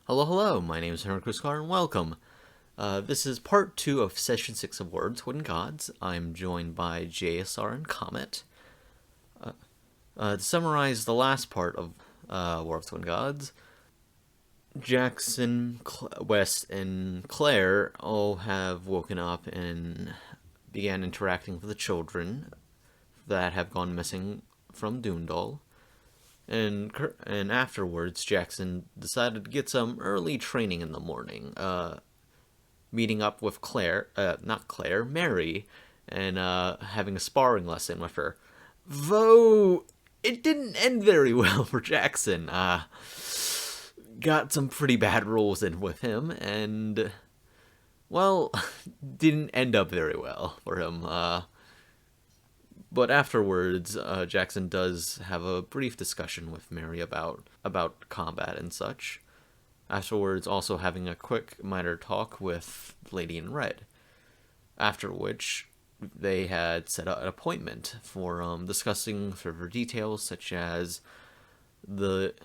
Hello, hello, my name is Henry and welcome. This is part 2 of Session 6 of Words, Wooden Gods. I'm joined by Jsr and Comet. To summarize the last part of Words, Wooden Gods, Jackson, West, and Claire all have woken up and began interacting with the children that have gone missing from Doondall. And afterwards, Jackson decided to get some early training in the morning, meeting up with Mary, and having a sparring lesson with her. Though it didn't end very well for Jackson. Got some pretty bad rolls in with him, and, well, didn't end up very well for him. But afterwards, Jackson does have a brief discussion with Mary about combat and such. Afterwards, also having a quick minor talk with Lady in Red. After which, they had set up an appointment for discussing further details such as the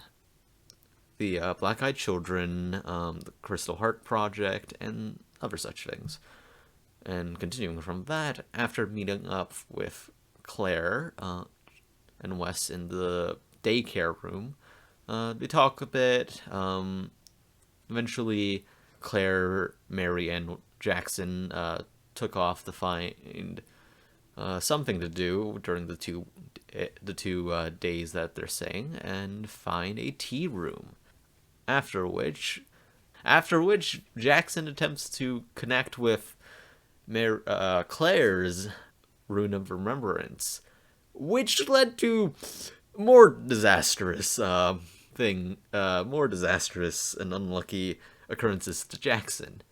Black-Eyed Children, the Crystal Heart Project, and other such things. And continuing from that, after meeting up with Claire and Wes in the daycare room, they talk a bit. Eventually, Claire, Mary, and Jackson took off to find something to do during the two days that they're staying, and find a tea room. After which Jackson attempts to connect with Claire's Rune of Remembrance, which led to more disastrous more disastrous and unlucky occurrences to Jackson.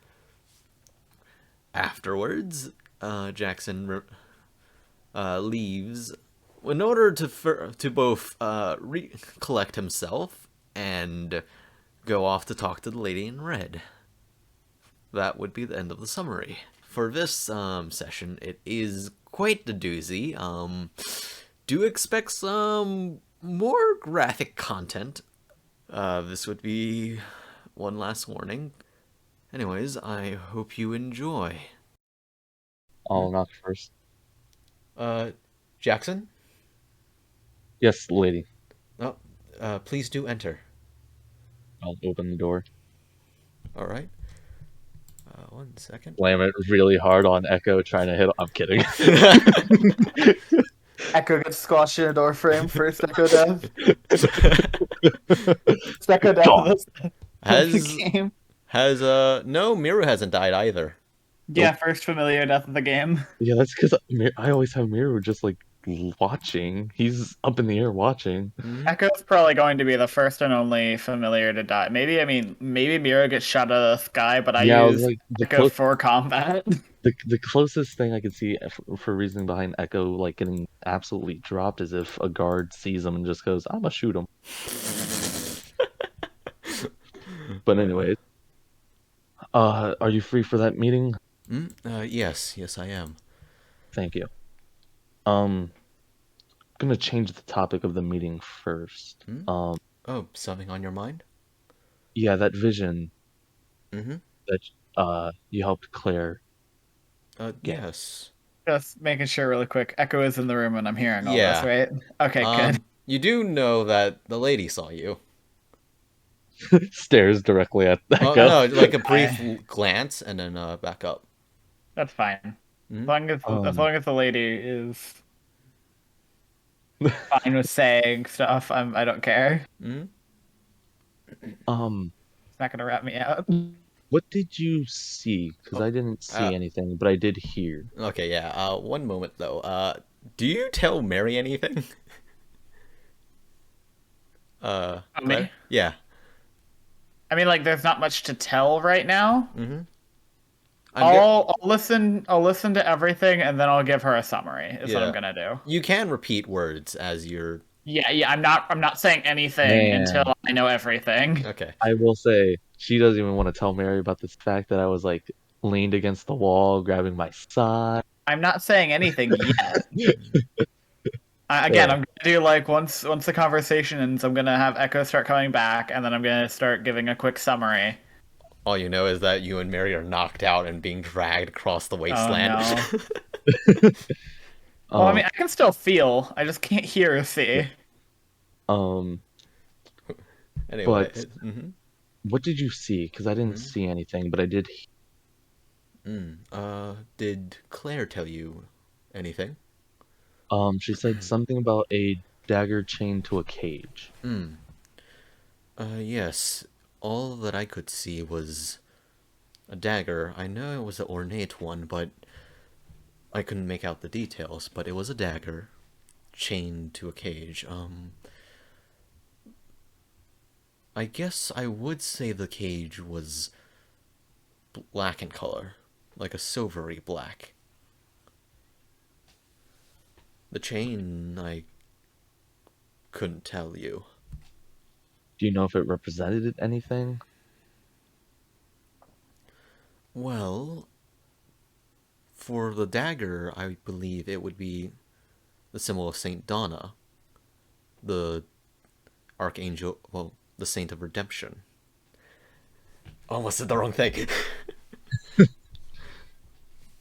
Afterwards, Jackson leaves in order to both recollect himself and go off to talk to the Lady in Red. That would be the end of the summary. For this session, it is quite the doozy. Do expect some more graphic content. This would be one last warning. Anyways, I hope you enjoy. I'll knock first. Jackson? Yes, lady. Oh, please do enter. I'll open the door. Alright. 1 second. Slam it really hard on Echo, trying to hit. I'm kidding. Echo gets squashed in a door frame. First Echo death. Echo death of the game. No, Miru hasn't died either. Yeah, first familiar death of the game. Yeah, that's because I always have Miru just like watching. He's up in the air watching. Mm-hmm. Echo's probably going to be the first and only familiar to die. Maybe Miru gets shot out of the sky, but I use like, Echo for combat. The closest thing I could see for reasoning behind Echo like getting absolutely dropped is if a guard sees him and just goes, "I'm gonna shoot him." But anyways, are you free for that meeting? Yes, I am. Thank you. I'm gonna change the topic of the meeting first. Oh, something on your mind? Yeah, that vision. Mm-hmm. That you helped Claire. Yes. Just making sure really quick. Echo is in the room and I'm hearing all this, right? Okay, good. You do know that the lady saw you. Stares directly at Echo. Oh, no, like a brief glance and then back up. That's fine. Mm-hmm. As long as the lady is fine with saying stuff, I don't care. Mm-hmm. It's not gonna rat me out. What did you see? Because I didn't see anything, but I did hear. Okay, yeah. One moment though. Do you tell Mary anything? Me? Yeah. I mean, like, there's not much to tell right now. Mm-hmm. I'll listen to everything and then I'll give her a summary. Is what I'm gonna do. You can repeat words as you're. Yeah. I'm not saying anything until I know everything. Okay. I will say she doesn't even want to tell Mary about this fact that I was like leaned against the wall, grabbing my side. I'm not saying anything yet. Again, Yeah. I'm gonna do like once the conversation ends, I'm gonna have Echo start coming back, and then I'm gonna start giving a quick summary. All you know is that you and Mary are knocked out and being dragged across the Oh wasteland. no. Well, I Um, mean, I can still feel. I just can't hear or yeah. see. Um, Anyway, but mhm. what did you see? Because I didn't see anything, but I did. Did Claire tell you anything? She said something about a dagger chained to a cage. Yes. All that I could see was a dagger. I know it was an ornate one, but I couldn't make out the details. But it was a dagger chained to a cage. I guess I would say the cage was black in color, like a silvery black. The chain, I couldn't tell you. Do you know if it represented anything? Well, for the dagger, I believe it would be the symbol of Saint Donna, the archangel, well, the saint of redemption. Almost said the wrong thing.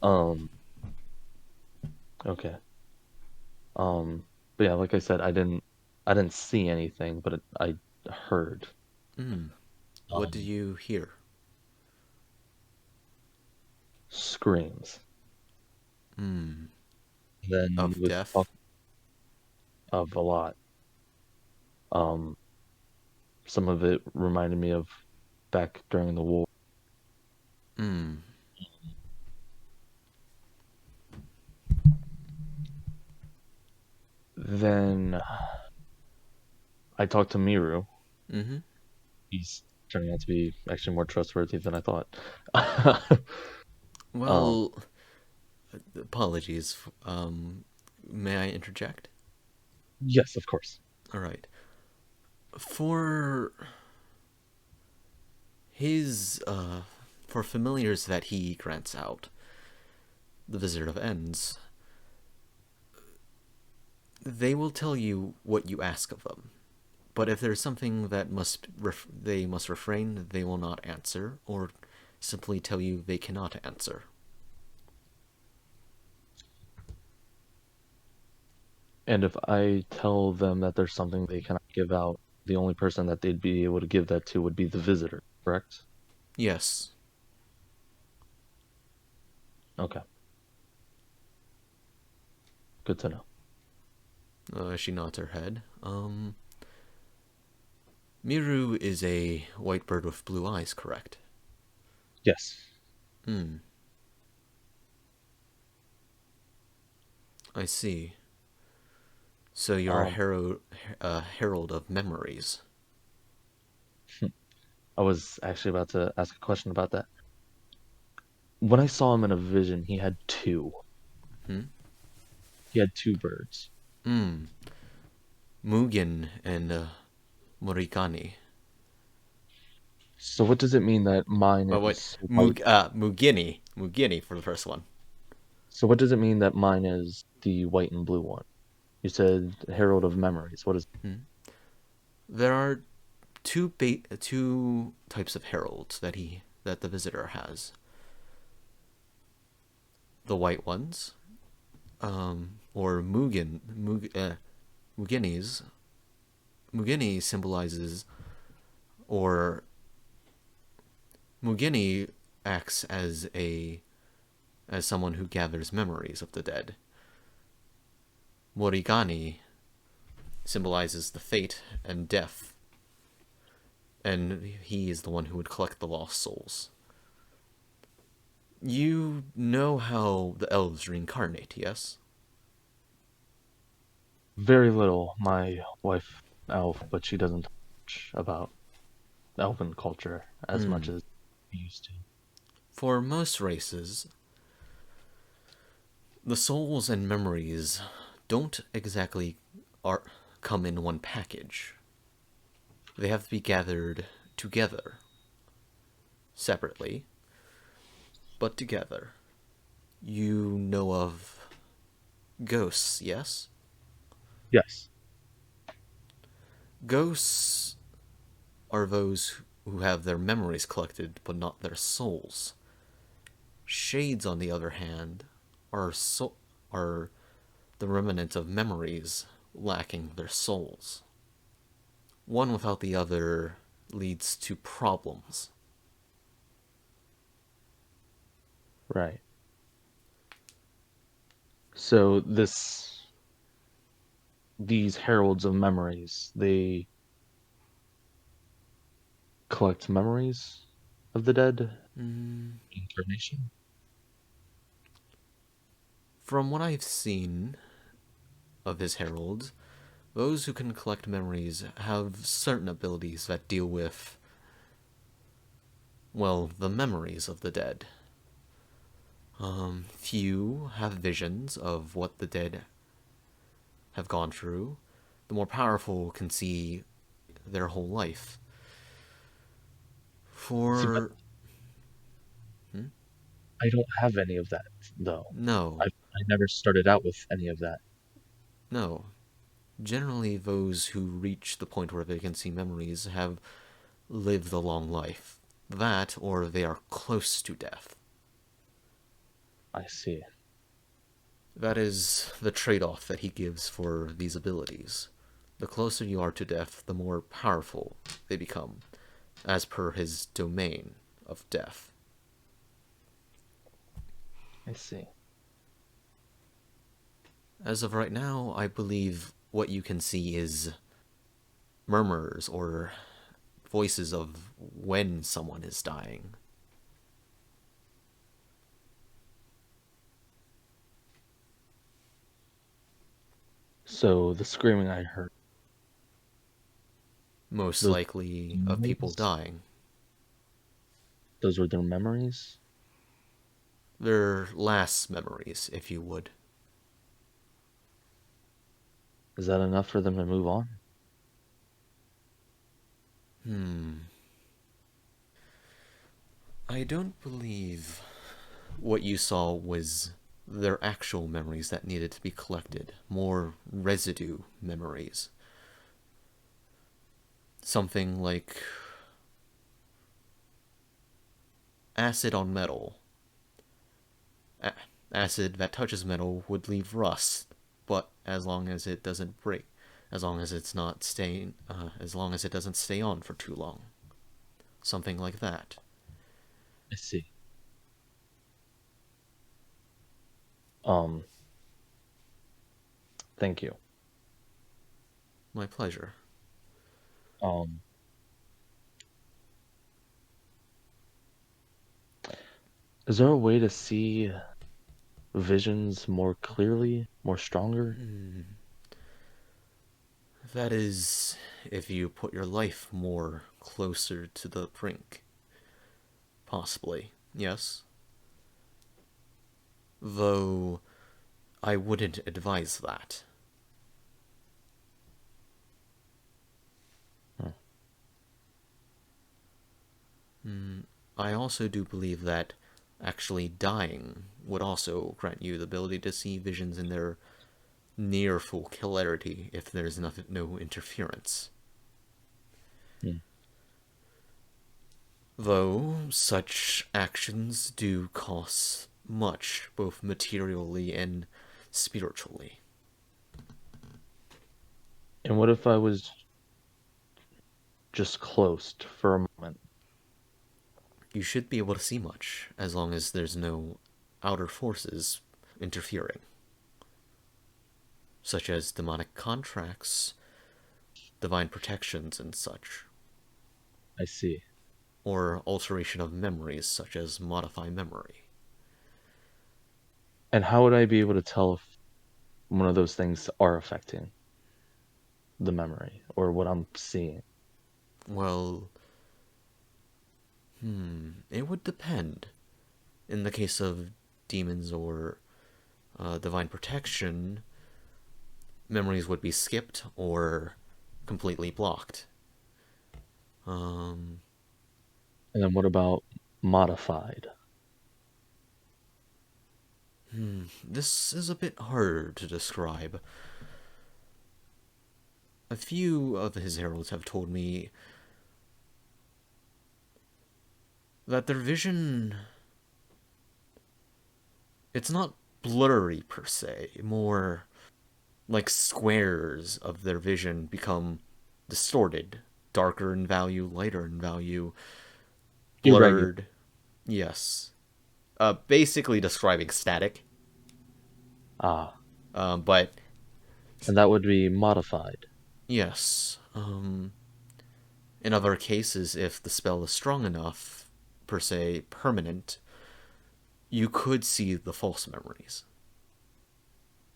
Um, okay. But yeah, like I said, I didn't see anything, but I heard. What did Um, you hear? screams. Then Of with death? talk of a lot. Um, some of it reminded me of back during the war. Then I talked to Miru. Mm-hmm. He's turning out to be actually more trustworthy than I thought. um, Well, apologies. May I interject? yes, of course. All right. For his, for familiars that he grants out, the Visitor of Ends, they will tell you what you ask of them. But if there's something that they must refrain, they will not answer, or simply tell you they cannot answer. And if I tell them that there's something they cannot give out, the only person that they'd be able to give that to would be the visitor, correct? Yes. Okay, good to know. She nods her head. Miru is a white bird with blue eyes, correct? Yes. I see. So you're a Um, herald of memories. I was actually about to ask a question about that. When I saw him in a vision, he had two. He had two birds. Mugen and Morikani. So what does it mean that mine But wait, is white? Mugini for the first one. So what does it mean that mine is the white and blue one? You said Herald of Memories. What is? There are two types of heralds that the visitor has. The white ones, or Muginis. Mugini symbolizes, or Mugini acts as someone who gathers memories of the dead. Morigani symbolizes the fate and death, and he is the one who would collect the lost souls. You know how the elves reincarnate, yes? Very little. My wife, Elf, but she doesn't touch about elven culture as much as she used to. For most races, the souls and memories don't exactly come in one package. They have to be gathered together, separately, but together. You know of ghosts, yes? Yes. Ghosts are those who have their memories collected, but not their souls. Shades, on the other hand, are the remnant of memories lacking their souls. One without the other leads to problems. Right. So these heralds of memories, they collect memories of the dead incarnation. From what I've seen of his heralds, those who can collect memories have certain abilities that deal with, well, the memories of the dead. Few have visions of what the dead have gone through. The more powerful can see their whole life. See, but For... I don't have any of that though. No, I never started out with any of that. no. Generally, those who reach the point where they can see memories have lived a long life. That, or they are close to death. I see. That is the trade-off that he gives for these abilities. The closer you are to death, the more powerful they become, as per his domain of death. I see. As of right now, I believe what you can see is murmurs or voices of when someone is dying. So the screaming I heard, Most those likely of people memories? dying. Those were their memories? Their last memories, if you would. Is that enough for them to move on? I don't believe what you saw was their actual memories that needed to be collected. More residue memories. Something like acid on metal. Acid that touches metal would leave rust, but as long as it doesn't break, as long as it's not staying, as long as it doesn't stay on for too long. Something like that. I see. Um, Thank you. My pleasure. Um, is there a way to see visions more clearly, more stronger? That is, if you put your life more closer to the brink. Possibly, yes. Though, I wouldn't advise that. Hmm. I also do believe that actually dying would also grant you the ability to see visions in their near full clarity if there's no interference. Hmm. Though such actions do cost much, both materially and spiritually. And what if I was just closed for a moment? You should be able to see much, as long as there's no outer forces interfering, such as demonic contracts, divine protections, and such, I see. or alteration of memories, such as modify memory. And how would I be able to tell if one of those things are affecting the memory or what I'm seeing? Well, it would depend. In the case of demons or divine protection, memories would be skipped or completely blocked. And then what about modified? This is a bit harder to describe. a few of his heralds have told me that their vision, it's not blurry per se, more like squares of their vision become distorted, darker in value, lighter in value, Irregular. blurred. Yes. Basically describing static. Ah, But and that would be modified. yes. In other cases, if the spell is strong enough, per se, permanent, you could see the false memories.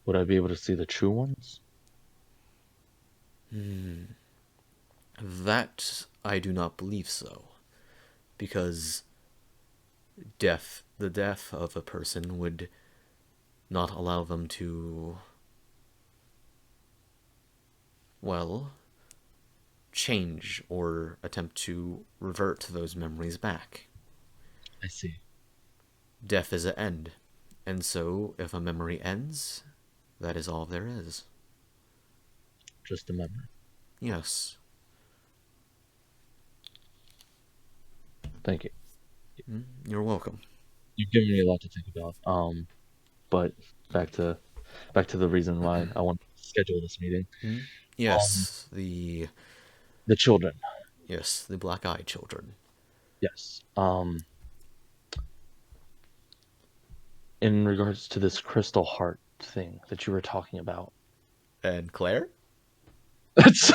Would I be able to see the true ones? That I do not believe so. Because the death of a person would not allow them to, well, change or attempt to revert those memories back. I see. Death is an end. And so, if a memory ends, that is all there is. Just a memory. Yes. Thank you. You're welcome. You've given me a lot to think about. But back to the reason why I want to schedule this meeting. Yes, the The children. black-eyed children. Yes. In regards to this crystal heart thing that you were talking about. And Claire? That's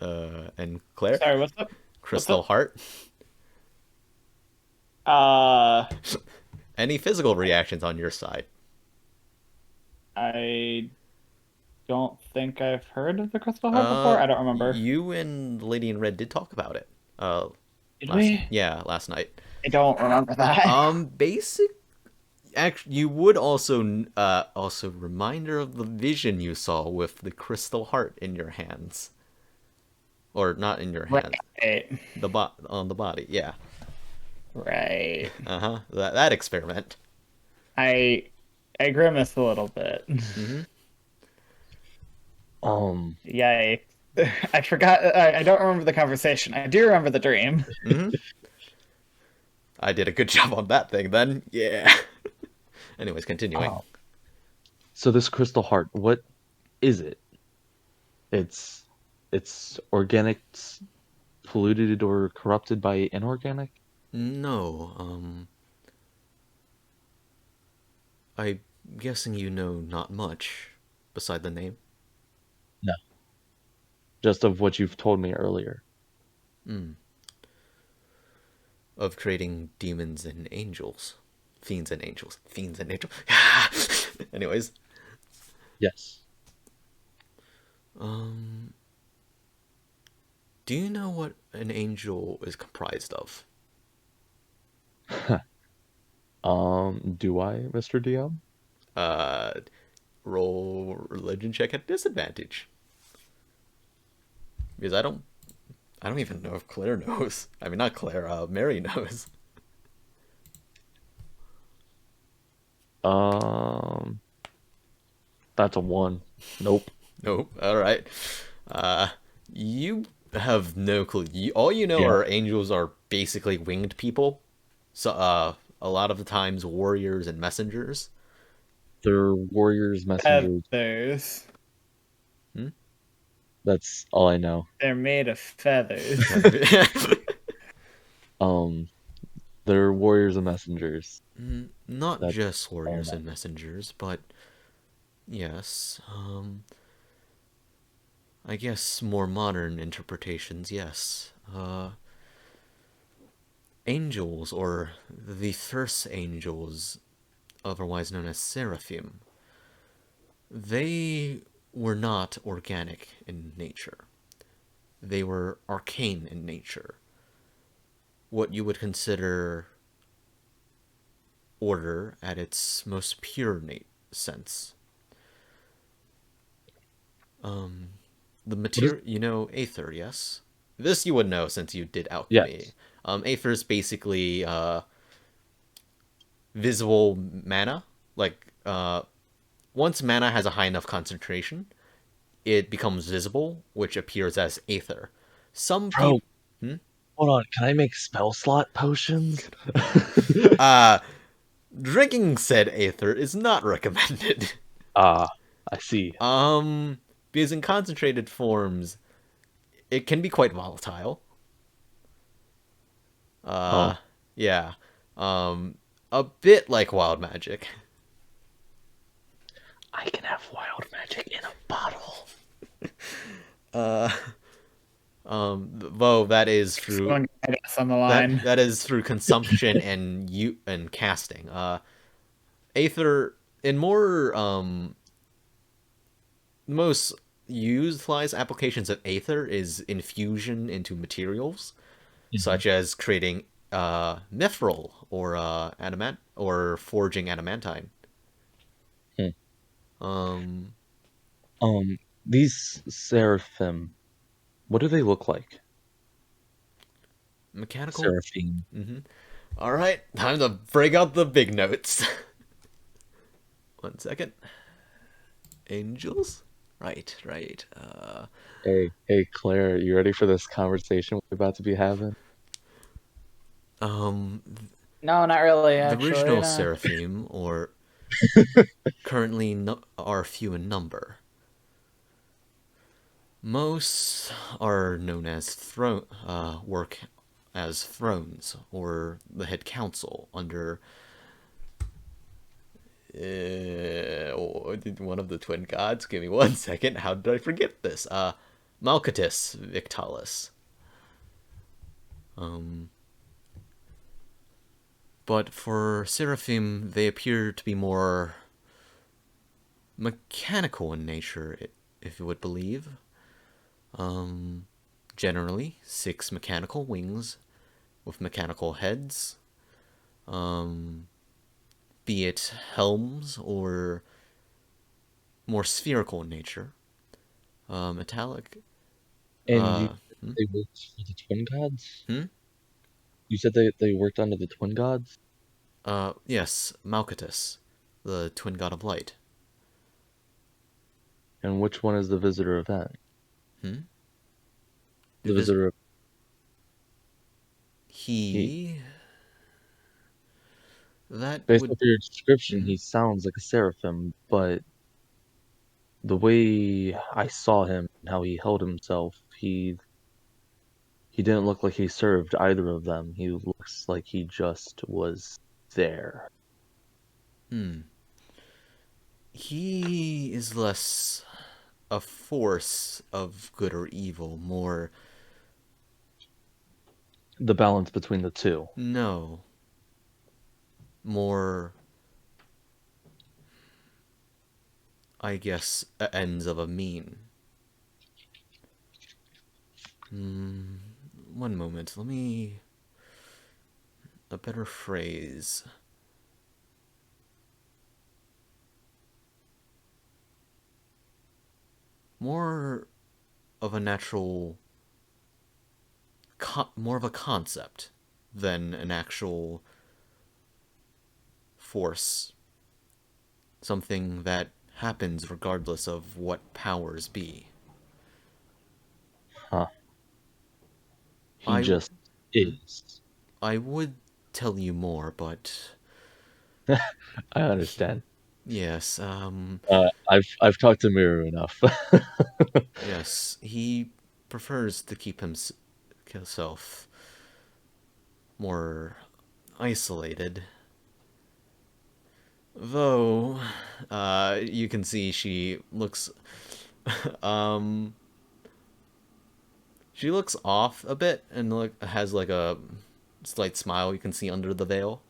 And Claire? Sorry, what's up? Crystal up? Heart? Uh, Any physical reactions on your side? I don't think I've heard of the Crystal Heart before. I don't remember. You and the Lady in Red did talk about it. Did we? Last night. I don't remember that. Basic. Actually, you would also reminder of the vision you saw with the crystal heart in your hands, or not in your hands, Right. on the body. Yeah. Right. That experiment. I grimaced a little bit. Yikes. I forgot. I don't remember the conversation. I do remember the dream. I did a good job on that thing then. Yeah. Anyways, continuing. So this crystal heart, what is it? It's organic, polluted or corrupted by inorganic? No, I'm guessing you know not much beside the name. No. Just of what you've told me earlier. Of creating demons and angels. Fiends and angels. Fiends and angels. Anyways. Yes. Do you know what an angel is comprised of? Do I, Mr. DM? Roll religion check at disadvantage. Because I don't even know if Claire knows. I mean, not Claire, Mary knows. That's a 1. Nope. Nope. All right. You have no clue. All you know Yeah. are angels are basically winged people. So, a lot of the times warriors and messengers. They're warriors, messengers. Feathers. That's all I know. They're made of feathers. They're warriors and messengers. Not That's just warriors all and messengers, but yes. I guess more modern interpretations, yes. Angels, or the first angels, otherwise known as Seraphim, they were not organic in nature. They were arcane in nature. What you would consider order at its most pure sense. The material, you know, Aether, yes? This you would know since you did alchemy. Yes. Aether is basically visible mana. Like, once mana has a high enough concentration, it becomes visible, which appears as aether. Some Bro, people. Hmm? hold on. Can I make spell slot potions? Drinking said aether is not recommended. Ah, I see. Because in concentrated forms, it can be quite volatile. Huh. Yeah. A bit like wild magic. I can have wild magic in a bottle. Though that is through Someone get us on the line. that is through consumption and casting. Aether in more most utilized applications of Aether is infusion into materials, such as creating mithril or adamant or forging adamantine. Hmm. Um, These Seraphim, what do they look like? Mechanical. Seraphim. All right, time to break out the big notes. 1 second. Angels. Right, right. Hey, Claire, you ready for this conversation we're about to be having? Um, No, not really. the Actually, original no. Seraphim, or currently are few in number. Most are known as work as thrones or the head council under one of the twin gods. Give me 1 second. How did I forget this? Malcatus Victalis. But for Seraphim, they appear to be more mechanical in nature, if you would believe. Generally, 6 mechanical wings with mechanical heads, be it helms or more spherical in nature. Metallic. And you Uh, said they worked for the twin gods? hmm? You said they worked under the twin gods? Yes, Malcatus, the twin god of light. And which one is the visitor of that? Hmm? The visitor of he. He. That Based would. off your description, Mhm. he sounds like a seraphim, but the way I saw him and how he held himself, he didn't look like he served either of them. He looks like he just was there. He is less a force of good or evil, more. The balance between the two. No. More. I guess, ends of a mean. 1 moment, let me. A better phrase. More of a natural. More of a concept than an actual force. Something that happens regardless of what powers be. Huh. He I. just is. I would tell you more, but. I understand. Yes, I've talked to Miru enough. yes, he prefers to keep himself more isolated. Though, you can see she looks, um, she looks off a bit and has like a slight smile you can see under the veil.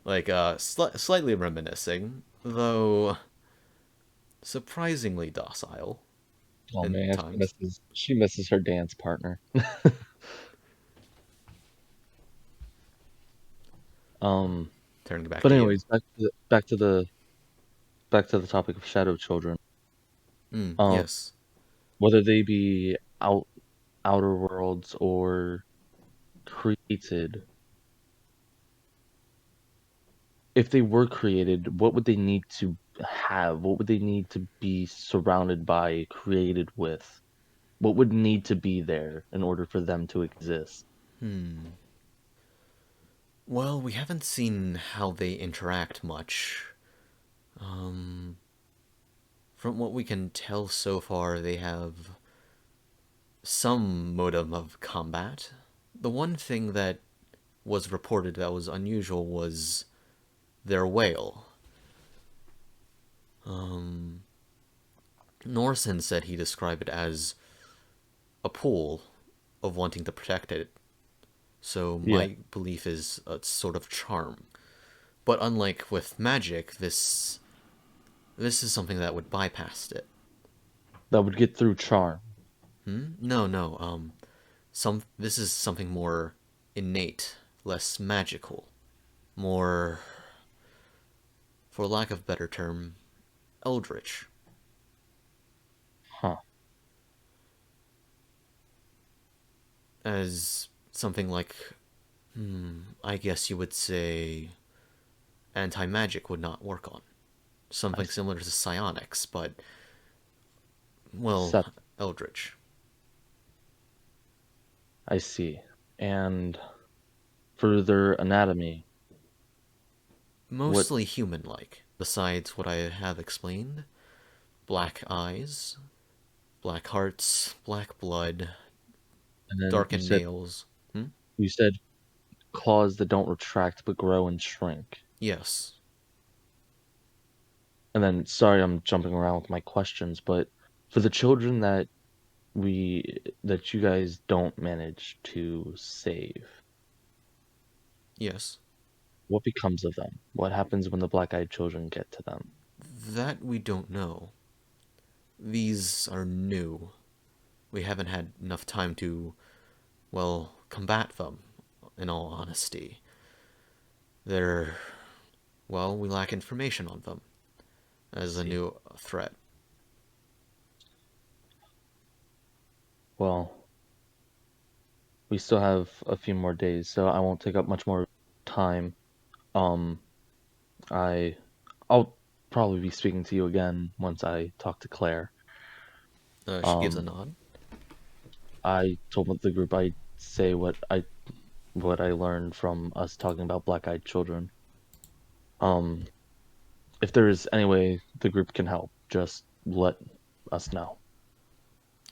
Like, slightly reminiscing, though surprisingly docile Oh in man, times. she misses her dance partner. Um, Turning back but to you. anyways, back to the topic of shadow children. Um, Yes. whether they be outer worlds or created, if they were created, what would they need to have? What would they need to be surrounded by, created with? What would need to be there in order for them to exist? Well, we haven't seen how they interact much. From what we can tell so far, they have some modem of combat. The one thing that was reported that was unusual was their whale. Norsen said he described it as a pool of wanting to protect it. So Yeah, my belief is a sort of charm. But unlike with magic, this is something that would bypass it. that would get through charm. No, no. This is something more innate, less magical, more, for lack of a better term, eldritch. Huh. As something like, I guess you would say, anti-magic would not work on. Something similar to psionics, but, well, Set. eldritch. I see. And for their anatomy, what? Mostly human-like. Besides what I have explained, black eyes, black hearts, black blood, And then darkened nails. you said claws that don't retract but grow and shrink. Yes. And then, sorry, I'm jumping around with my questions, but for the children that you guys don't manage to save, Yes. what becomes of them? What happens when the black-eyed children get to them? That we don't know. These are new. We haven't had enough time to, well, combat them, in all honesty. They're, well, we lack information on them as a new threat. Well, we still have a few more days, so I won't take up much more time. Um, I'll probably be speaking to you again once I talk to Claire. She gives a Um, nod. I told the group I'd say what I learned from us talking about black-eyed children. Um, if there is any way the group can help, just let us know.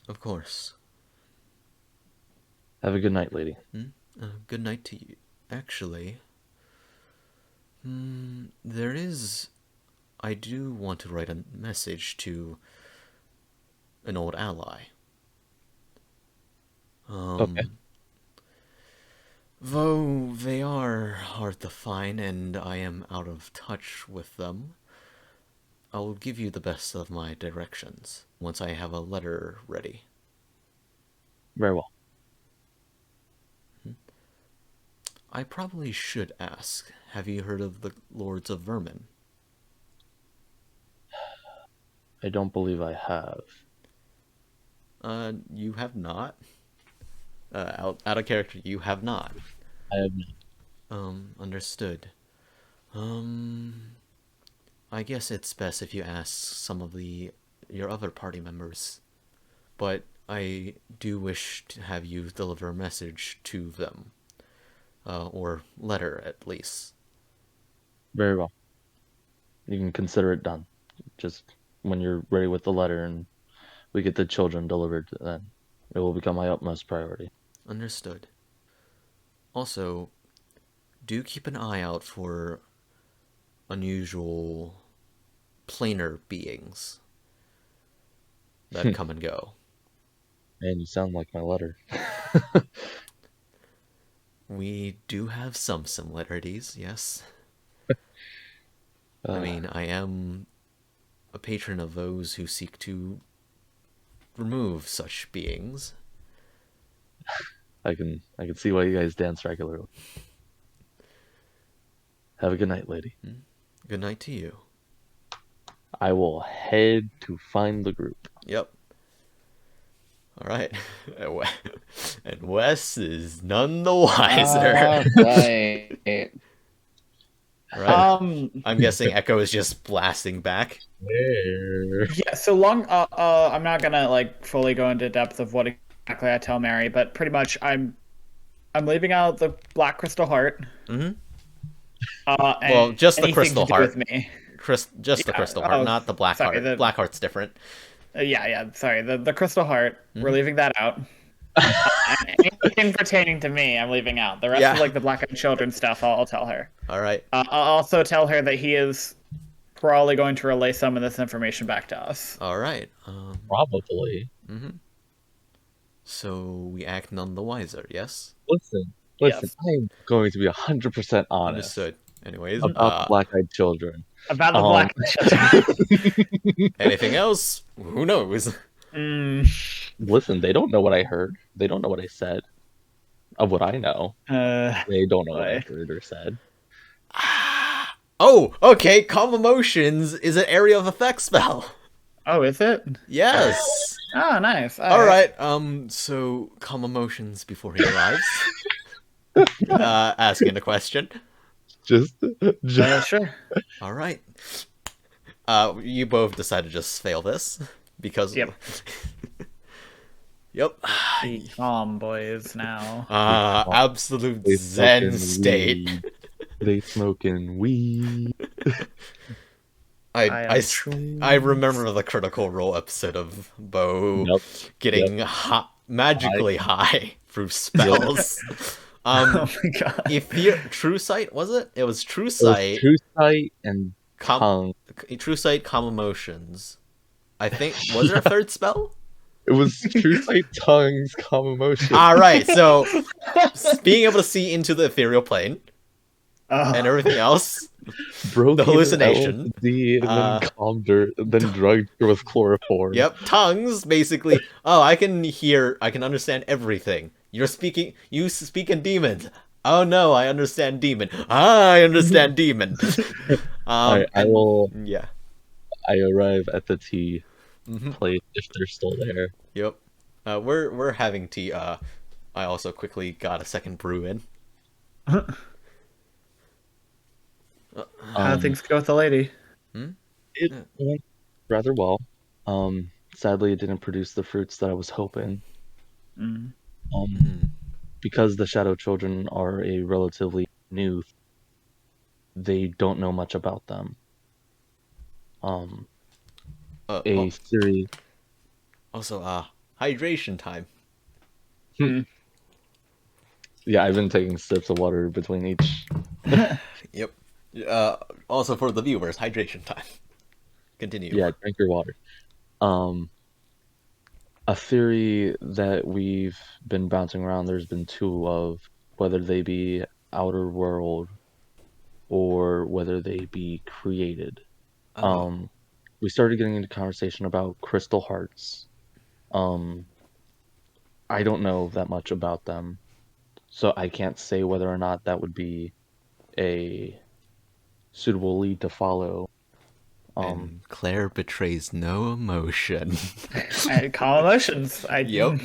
Of course. Have a good night, lady. Good night to you. Actually, there is. I do want to write a message to an old ally. Okay. Though they are hard to find and I am out of touch with them, I will give you the best of my directions once I have a letter ready. Very well. I probably should ask, have you heard of the Lords of Vermin? I don't believe I have. You have not? Out of character, you have not. I have not. Understood. I guess it's best if you ask some of your other party members. But I do wish to have you deliver a message to them. Or letter, at least. Very well. You can consider it done. Just when you're ready with the letter and we get the children delivered, then it will become my utmost priority. Understood. Also, do keep an eye out for unusual planar beings that come and go. Man, you sound like my letter. We do have some similarities, yes. I mean, I am a patron of those who seek to remove such beings. I can see why you guys dance regularly. Have a good night, lady. Good night to you. I will head to find the group. Yep. All right. And Wes is none the wiser. Right. Right. I'm guessing Echo is just blasting back. Where? Yeah, so long. I'm not gonna like fully go into depth of what exactly I tell Mary, but pretty much I'm leaving out the Black Crystal Heart. Mm-hmm. Well, And just the anything crystal to do with heart. me. Just the Yeah. crystal heart, Oh, not the black sorry. heart. Black heart's different. Yeah. Sorry. The Crystal Heart. We're Mhm. leaving that out. Anything pertaining to me, I'm leaving out. The rest Yeah. of like the Black-Eyed Children stuff, I'll tell her. All right. I'll also tell her that he is probably going to relay some of this information back to us. All right. Probably. Mm-hmm. So we act none the wiser, yes? Listen, Yes. I'm going to be 100% honest Understood. Anyways, about the black-eyed children. About the Black-Eyed Children. anything else? Who knows? Listen, they don't know what I heard. They don't know what I said. Of what I know. They don't know what I heard or said. Oh, okay. Calm Emotions is an area of effect spell. Oh, is it? Yes. Oh, nice. All right. So calm emotions before he arrives. Asking a question. Just Sure. All right. You both decide to just fail this because. Yep. Yep. Be calm, boys. Now. Absolute zen state. Weed. They smoking weed. I remember the Critical Role episode of Bo getting magically high through spells. Oh my god. True Sight, was it? It was True It was Sight. True Sight and Tongue. True Sight, Calm Emotions. I think, was there a third spell? It was True Sight, Tongues, Calm Emotion. Alright, so being able to see into the ethereal plane and everything else. The hallucination. And then calmed her, then drugged her with chloroform. Yep, tongues, basically. Oh, I can understand everything. You speak in demon. Oh no, I understand demon. I understand demon. I will. Yeah. I arrive at the tea place if they're still there. Yep. We're having tea. I also quickly got a second brew in. How things go with the lady? It went rather well. Sadly, it didn't produce the fruits that I was hoping. Because the Shadow Children are a relatively new, they don't know much about them. Series. Also, hydration time. Yeah, I've been taking sips of water between each. Yep. Also for the viewers, hydration time. Continue. Yeah, drink your water. A theory that we've been bouncing around, there's been two of, whether they be outer world or whether they be created. We started getting into conversation about crystal hearts. I don't know that much about them, so I can't say whether or not that would be a suitable lead to follow. And Claire betrays no emotion. Calm emotions. Yep.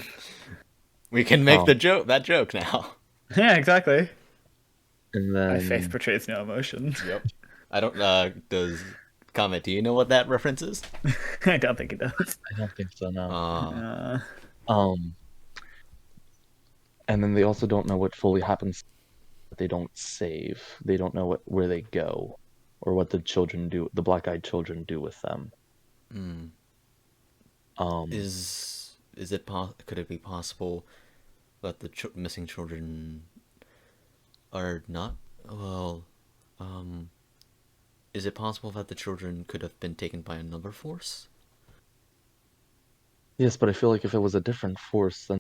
We can make that joke now. Yeah, exactly. And then My face betrays no emotion. Yep. I don't. Does Comet? Do you know what that reference is? I don't think it does. I don't think so. No. Uh, And then they also don't know what fully happens. They don't save. They don't know where they go, or what the children do. The black-eyed children do with them. Could it be possible that the missing children are not? Well, is it possible that the children could have been taken by another force? Yes, but I feel like if it was a different force,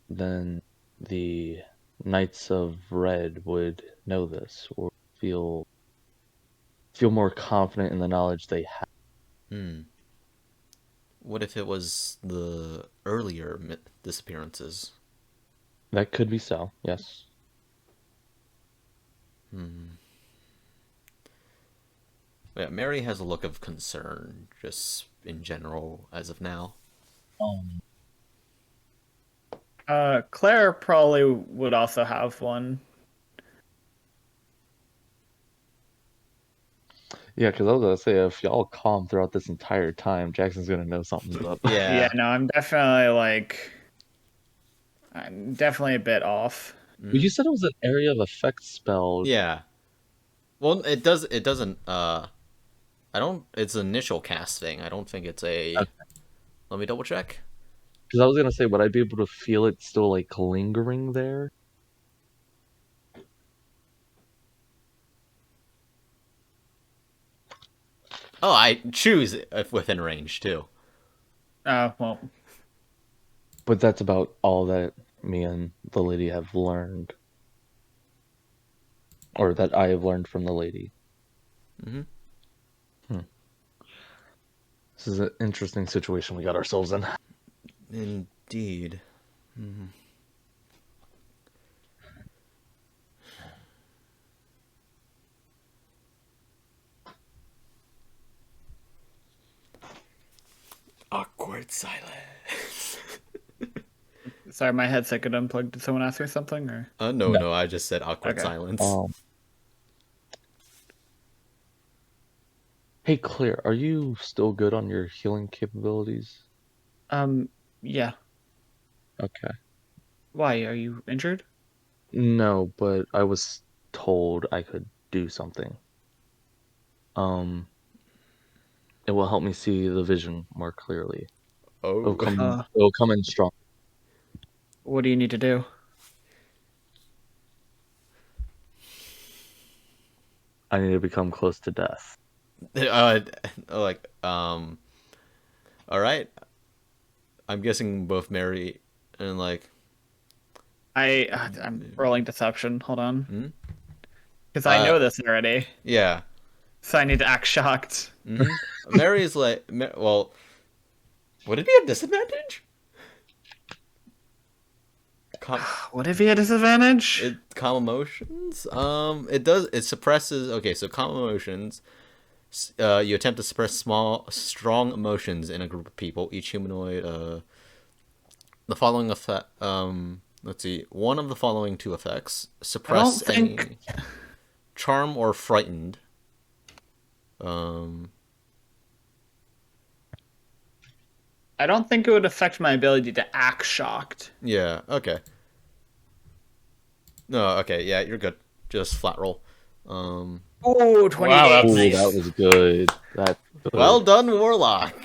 then the Knights of Red would know this, or feel more confident in the knowledge they have. What if it was the earlier disappearances? That could be so, yes. Yeah, Mary has a look of concern, just in general, as of now. Claire probably would also have one. Yeah, because I was gonna say, if y'all calm throughout this entire time, Jackson's gonna know something's up. Yeah, Yeah. no, I'm definitely a bit off. But you said it was an area of effect spell. Yeah. Well, it does. It doesn't. I don't. It's an initial cast thing. I don't think it's a. Let me double check. Because I was gonna say, would I be able to feel it still like lingering there? Oh, I choose if within range too. Well, But that's about all that me and the lady have learned, or that I have learned from the lady. Mm-hmm. This is an interesting situation we got ourselves in. Indeed. Mm-hmm. Awkward silence. sorry, my headset got unplugged. Did someone ask me something, or? No. I just said awkward Okay. silence. Hey, Claire, are you still good on your healing capabilities? Yeah. Okay. Why, are you injured? No, but I was told I could do something. It will help me see the vision more clearly. Oh. It'll come in strong. What do you need to do? I need to become close to death. Like all right. I'm guessing both Mary and like. I'm rolling deception. Hold on. Hmm? Because I know this already. Yeah. So I need to act shocked. Mm-hmm. Mary is like, well, would it be a disadvantage? Would it be a disadvantage? Calm emotions. It does. It suppresses. Okay, so calm emotions. You attempt to suppress strong emotions in a group of people. Each humanoid. The following effect. Let's see. One of the following two effects: suppress any charm or frightened. I don't think it would affect my ability to act shocked. Yeah. Okay. No. Okay. Yeah. You're good. Just flat roll. Oh, 28. Wow, that's Ooh, that was good. That's good. Well done, Warlock.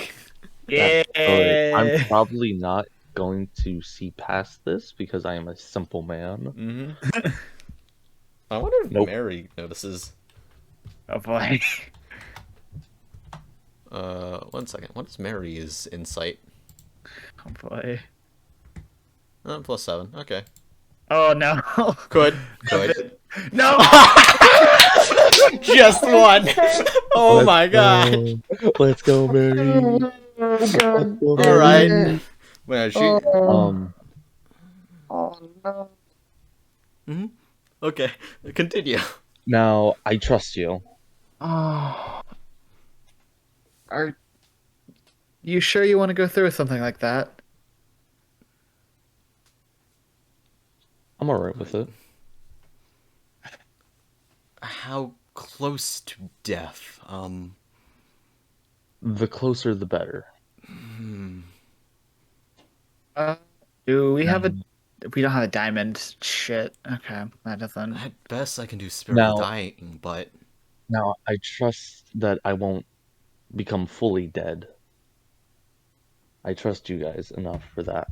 Yeah. I'm probably not going to see past this because I am a simple man. Mm-hmm. I wonder if Mary notices. Oh boy. 1 second. What is Mary's insight? Oh boy. +7. Okay. Oh no. Could. No. Just one. Oh my god. Let's go, Mary. All right. Well, she. Oh no. Mm-hmm. Okay. Continue. Now I trust you. Oh. Are you sure you want to go through with something like that? I'm alright with it. How close to death? The closer, the better. Do we have a? We don't have a diamond. Shit. Okay, that doesn't. At best, I can do spare the dying, but Now I trust that I won't become fully dead. I trust you guys enough for that.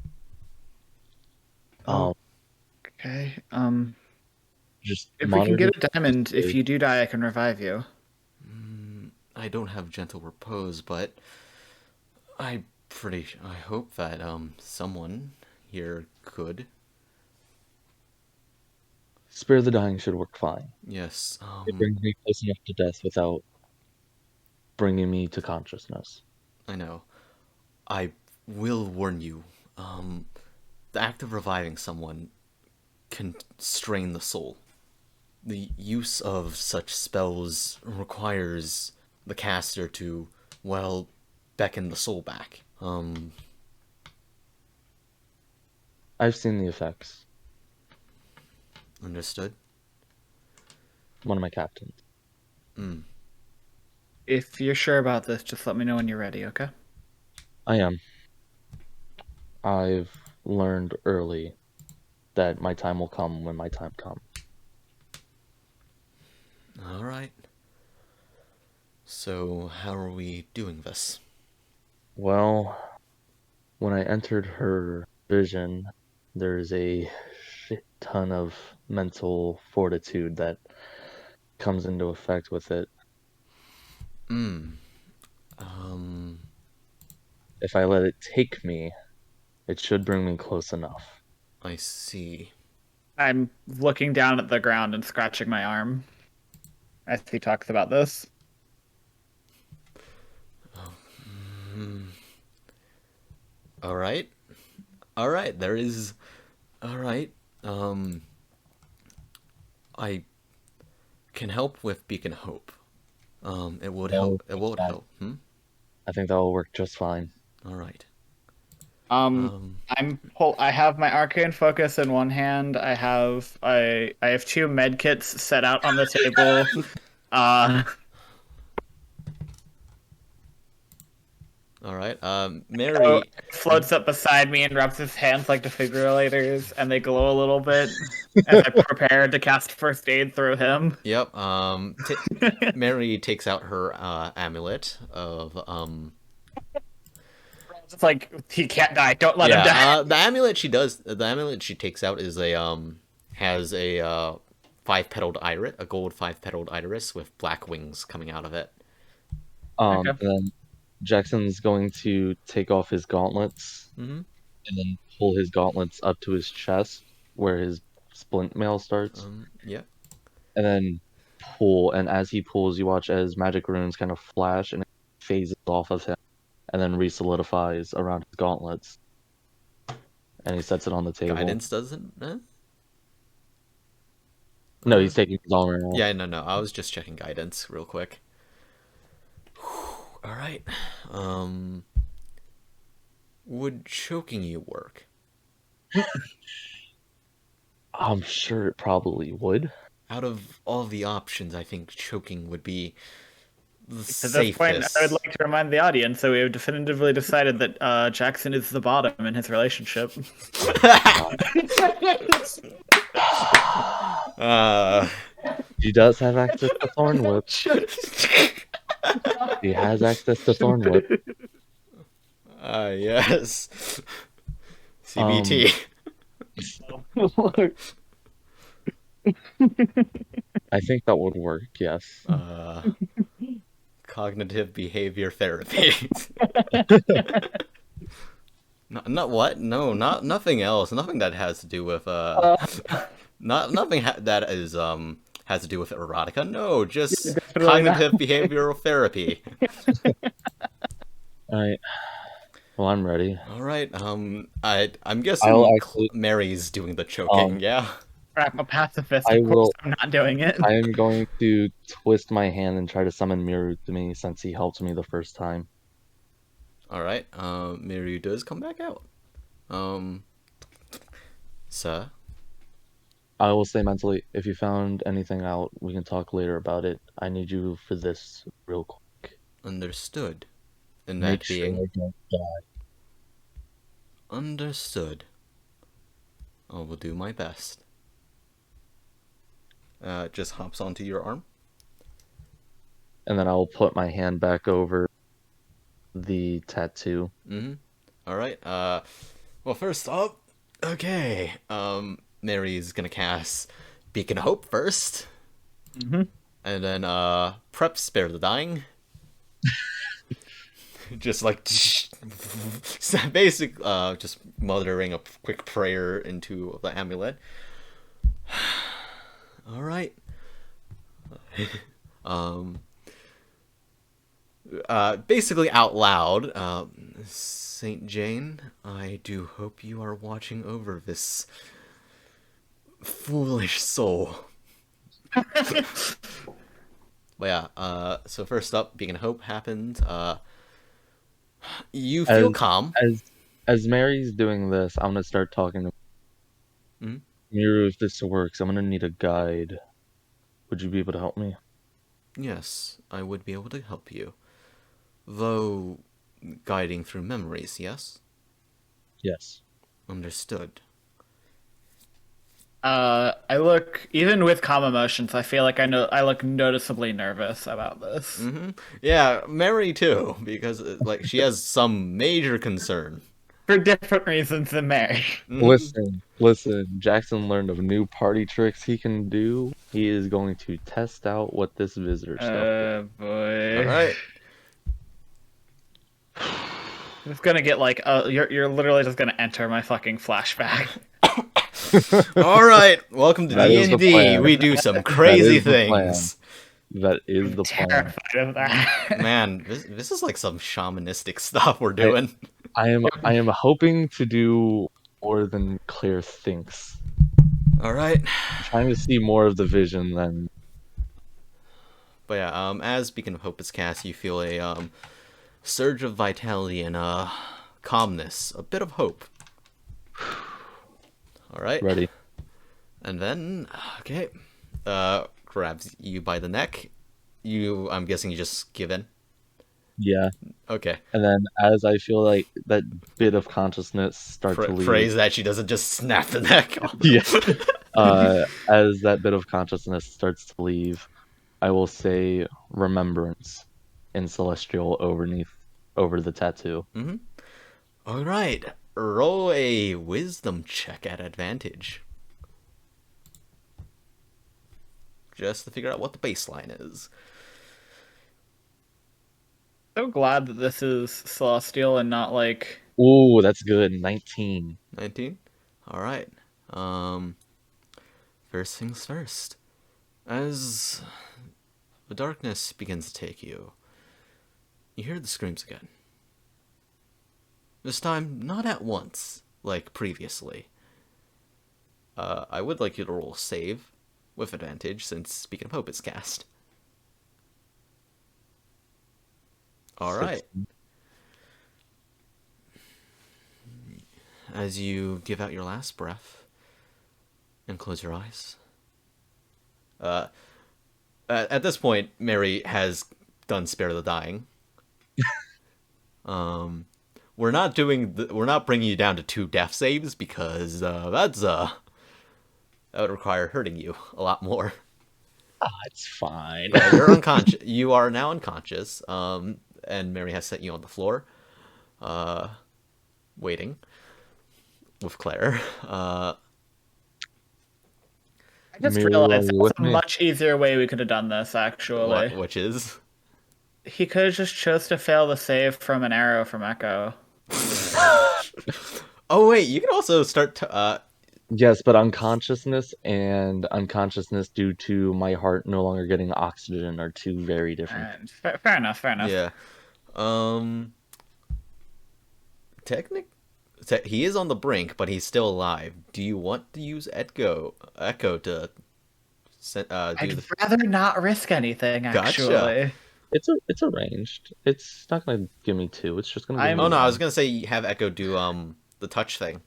Okay. Just If we can monitor. get a diamond, if you do die, I can revive you. I don't have gentle repose, but I hope that someone here could. Spare the dying should work fine. Yes. It brings me close enough to death without bringing me to consciousness. I know. I will warn you. The act of reviving someone can strain the soul. The use of such spells requires the caster to, well, beckon the soul back. I've seen the effects. Understood? One of my captains. If you're sure about this, just let me know when you're ready, okay? I am. I've learned early that my time will come when my time comes. All right. So, how are we doing this? Well, when I entered her vision, there's a shit ton of mental fortitude that comes into effect with it. Um, If I let it take me, it should bring me close enough. I see. I'm looking down at the ground and scratching my arm as he talks about this. All right. All right. There is. All right. I can help with Beacon Hope. It would help. It would help. I think that will work just fine. All right. I have my arcane focus in one hand. I have two med kits set out on the table. All right. Mary. Floats up beside me and rubs his hands like defibrillators, and they glow a little bit as I prepare to cast first aid through him. Yep. Mary takes out her amulet of It's like he can't die. Don't let him die. yeah. The amulet she does. The amulet she takes out is a has a five-petaled iris, a gold five-petaled iris with black wings coming out of it. Okay. And then Jackson's going to take off his gauntlets and then pull his gauntlets up to his chest where his splint mail starts. Yeah. And then pull, and as he pulls, you watch as magic runes kind of flash and it phases off of him and then re-solidifies around his gauntlets. And he sets it on the table. Guidance doesn't. No, he's taking his armor off. Yeah, no. I was just checking guidance real quick. All right. Would choking you work? I'm sure it probably would. Out of all the options, I think choking would be the At safest. this point, I would like to remind the audience that we have definitively decided that Jackson is the bottom in his relationship. He does have access to Thorn Whip. He has access to Thorn Whip. Yes. CBT. I think that would work, yes. Cognitive behavior therapy. Not what? No, not nothing else. Nothing that has to do with nothing that is has to do with erotica. No, just cognitive behavioral therapy. Alright. Well, I'm ready. All right. I'm guessing Mary's doing the choking. Yeah. I'm a pacifist. Of course, I'm not doing it. I am going to twist my hand and try to summon Miru to me since he helped me the first time. All right. Miru does come back out. Sir. I will say mentally, if you found anything out, we can talk later about it. I need you for this real quick. Understood. And Make that sure being I don't die. understood. I will do my best. Just hops onto your arm. And then I'll put my hand back over the tattoo. All right. Well, first up, okay. Mary's gonna cast Beacon Hope first. And then prep Spare the Dying. Just like basic just muttering a quick prayer into the amulet. All right. Basically out loud, Saint Jane, I do hope you are watching over this foolish soul. But yeah, so first up, Beacon Hope happened. You feel calm. As Mary's doing this, I'm gonna start talking to Miru. If this works, I'm gonna need a guide. Would you be able to help me? Yes, I would be able to help you. Though, guiding through memories, yes? Yes. Understood. I look, even with calm emotions, I feel like I look noticeably nervous about this. Yeah, Mary too, because like she has some major concern. For different reasons than Mary. Listen. Jackson learned of new party tricks he can do. He is going to test out what this visitor stuff is. Boy. Alright. It's gonna get like, you're literally just gonna enter my fucking flashback. Alright. Welcome to That is the D&D. plan. We do some crazy is the plan. things. That is the plan. Terrified of that. Man, this is like some shamanistic stuff we're doing. I am hoping to do more than Claire thinks. Alright. I'm trying to see more of the vision than. But yeah, as Beacon of Hope is cast, you feel a surge of vitality and calmness, a bit of hope. All right. Ready. And then, okay, grabs you by the neck. I'm guessing you just give in. Yeah. Okay. And then as I feel like that bit of consciousness start to leave. Phrase that she doesn't just snap the neck. Yeah. As that bit of consciousness starts to leave, I will say remembrance in celestial over the tattoo. Mm-hmm. All right. Roll a wisdom check at advantage. Just to figure out what the baseline is. So glad that this is celestial and not like. Ooh, that's good. 19. 19? Alright. First things first. As the darkness begins to take you, you hear the screams again. This time, not at once, like previously. I would like you to roll a save with advantage, since Beacon of Hope is cast. Alright. As you give out your last breath and close your eyes. At this point, Mary has done Spare the Dying. We're not bringing you down to 2 death saves because that would require hurting you a lot more. It's fine. Yeah, you're unconscious. You are now unconscious. And Mary has set you on the floor, waiting with Claire. I just Mary, realized you there's with a me? much easier way we could have done this, actually. Which is? He could have just chose to fail the save from an arrow from Echo. Oh wait, you can also start to. Yes, but unconsciousness and unconsciousness due to my heart no longer getting oxygen are two very different. Fair enough, fair enough. Yeah. He is on the brink, but he's still alive. Do you want to use Echo to do I'd rather not risk anything, actually. Gotcha. It's arranged. It's not gonna give me 2. It's just gonna give me Oh no, I one. was gonna say have Echo do the touch thing,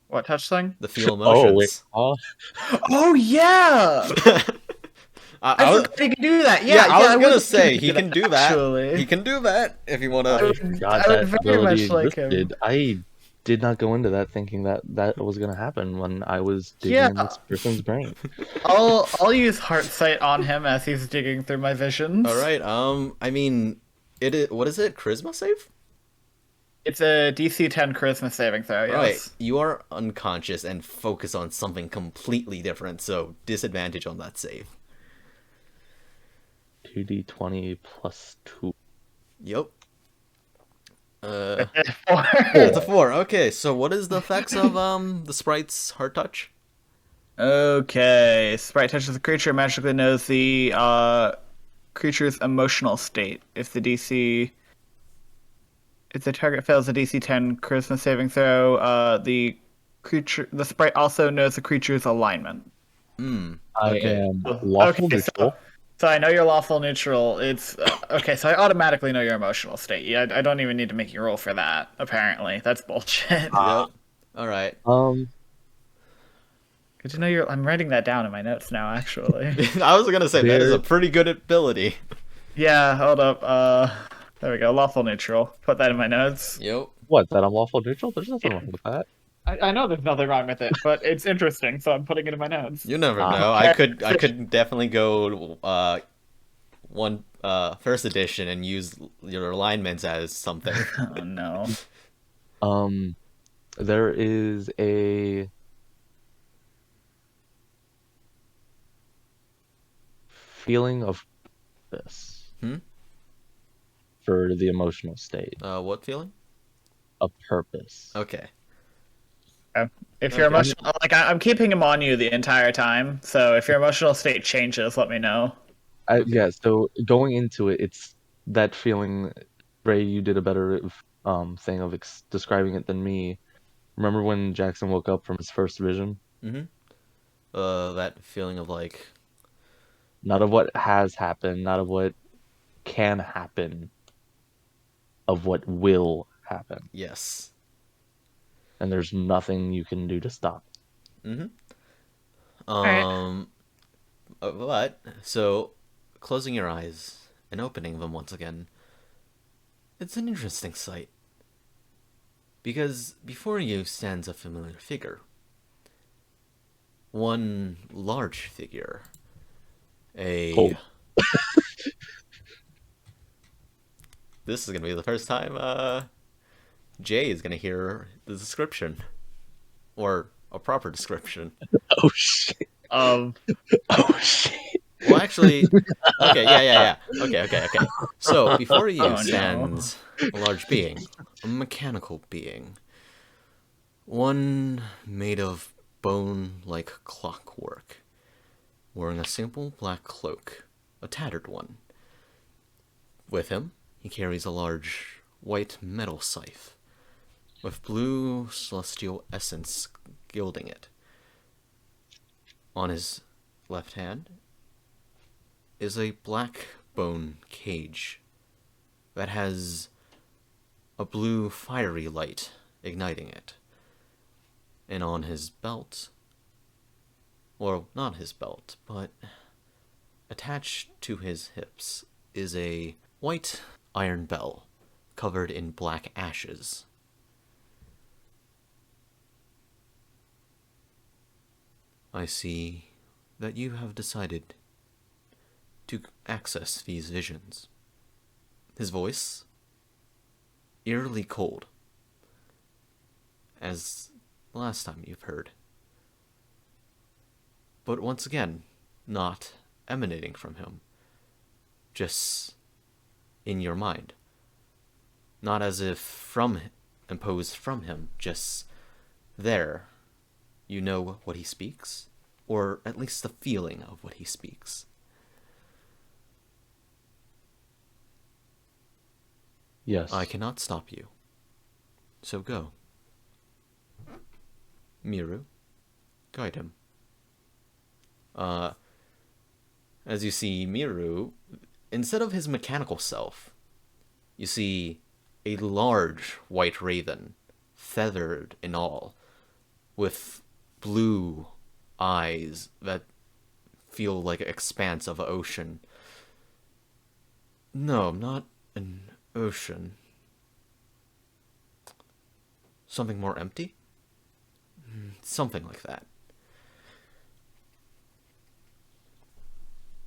What touch thing? the feel Oh wait. emotions. Oh yeah! I forgot he can do that. Yeah, I was gonna wasn't say gonna he can do that. actually. He can do that if you want I to. forgot I would that very ability much like him. existed. I did not go into that thinking that was gonna happen when I was digging in this person's brain. I'll use heart sight on him as he's digging through my visions. All right. I mean, it is. What is it? Charisma save. It's a DC 10 charisma saving throw. Yes. Right. You are unconscious and focus on something completely different, so disadvantage on that save. 2d20 plus 2. Yep. Four. It's a 4. Okay, so what is the effects of the sprite's heart touch? Okay. Sprite touches the creature, magically knows the creature's emotional state. If the target fails a DC 10 charisma saving throw, the sprite also knows the creature's alignment. I Okay. am lawful Okay, neutral. So I know you're lawful neutral. It's okay. So I automatically know your emotional state. Yeah, I don't even need to make you roll for that. Apparently, that's bullshit. Yep. All right. Because Good to know you're. I'm writing that down in my notes now, actually. I was gonna say that is a There- pretty good ability. Yeah, hold up. There we go. Lawful neutral. Put that in my notes. Yep. What, that I'm lawful neutral? There's nothing wrong with that. I know there's nothing wrong with it, but it's interesting, so I'm putting it in my notes. You never Ah. know. I could definitely go one first edition and use your alignments as something. Oh no. There is a feeling of this Hmm? for the emotional state, What feeling? a purpose. Okay. If your Okay. emotional, like I'm keeping him on you the entire time, so if your emotional state changes, let me know. Yeah, so going into it, it's that feeling. Ray, you did a better thing of describing it than me. Remember when Jackson woke up from his first vision? Mm-hmm. That feeling of like, Not of what has happened, not of what can happen, of what will happen. yes. And there's nothing you can do to stop it. Mm-hmm. right. But so closing your eyes and opening them once again, it's an interesting sight. Because before you stands a familiar figure. One large figure. Oh. This is gonna be the first time Jay is gonna hear the description. Or a proper description. Oh shit. Um, Oh shit. Well, actually, okay, yeah. Okay. So, before you Oh, no. stands a large being, a mechanical being. One made of bone like clockwork, wearing a simple black cloak, a tattered one. With him, he carries a large white metal scythe, with blue celestial essence gilding it. On his left hand is a black bone cage that has a blue fiery light igniting it. And on his belt, or not his belt, but attached to his hips is a white iron bell covered in black ashes. I see that you have decided to access these visions. His voice, eerily cold, as the last time you've heard. But once again, not emanating from him, just in your mind. Not as if imposed from him, just there. You know what he speaks, or at least the feeling of what he speaks. Yes. I cannot stop you. So go. Miru, guide him. As you see Miru, instead of his mechanical self, you see a large white raven, feathered and all, with blue eyes that feel like an expanse of ocean. No, not an ocean. Something more empty? Something like that.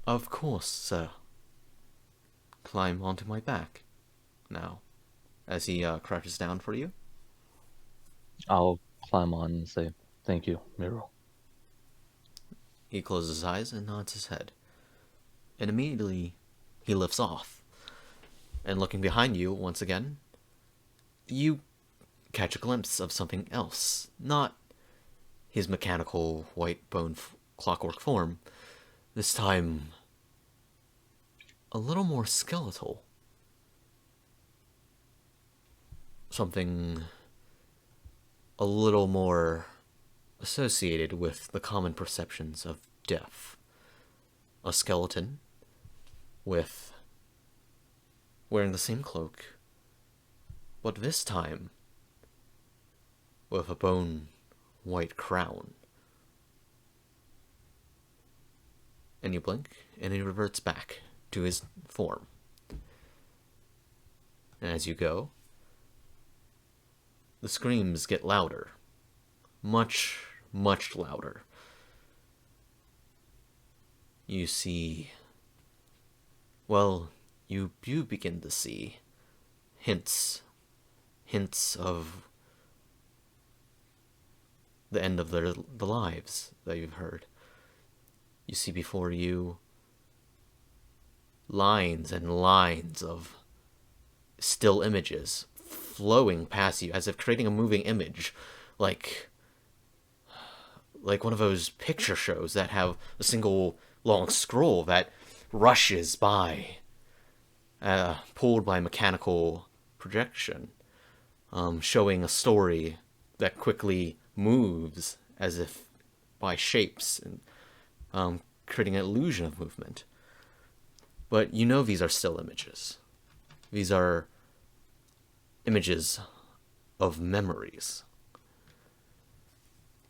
Of course, sir. Climb onto my back. Now, as he crouches down for you. I'll climb on and say, thank you, Miro. He closes his eyes and nods his head. And immediately, he lifts off. And looking behind you, once again, you catch a glimpse of something else. Not his mechanical white bone clockwork form. This time, a little more skeletal. Something a little more associated with the common perceptions of death. A skeleton with wearing the same cloak, but this time with a bone white crown and you blink, and he reverts back to his form. And as you go, the screams get louder. Much, much louder. You see... Well, you begin to see hints of the end of the lives that you've heard. You see before you lines and lines of still images flowing past you as if creating a moving image, like one of those picture shows that have a single long scroll that rushes by, pulled by mechanical projection, showing a story that quickly moves as if by shapes, and creating an illusion of movement. But you know these are still images. These are images of memories.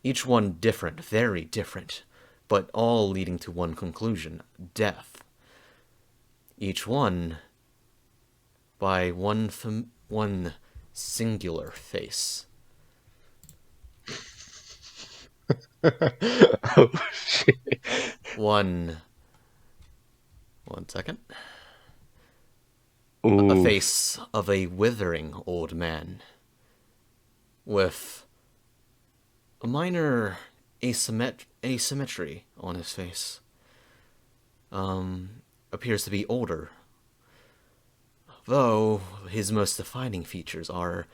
Each one different, very different, but all leading to one conclusion: death. Each one by one singular face. Oh shit. One second. A Ooh. face of a withering old man with a minor asymmetry on his face. Appears to be older, though his most defining features are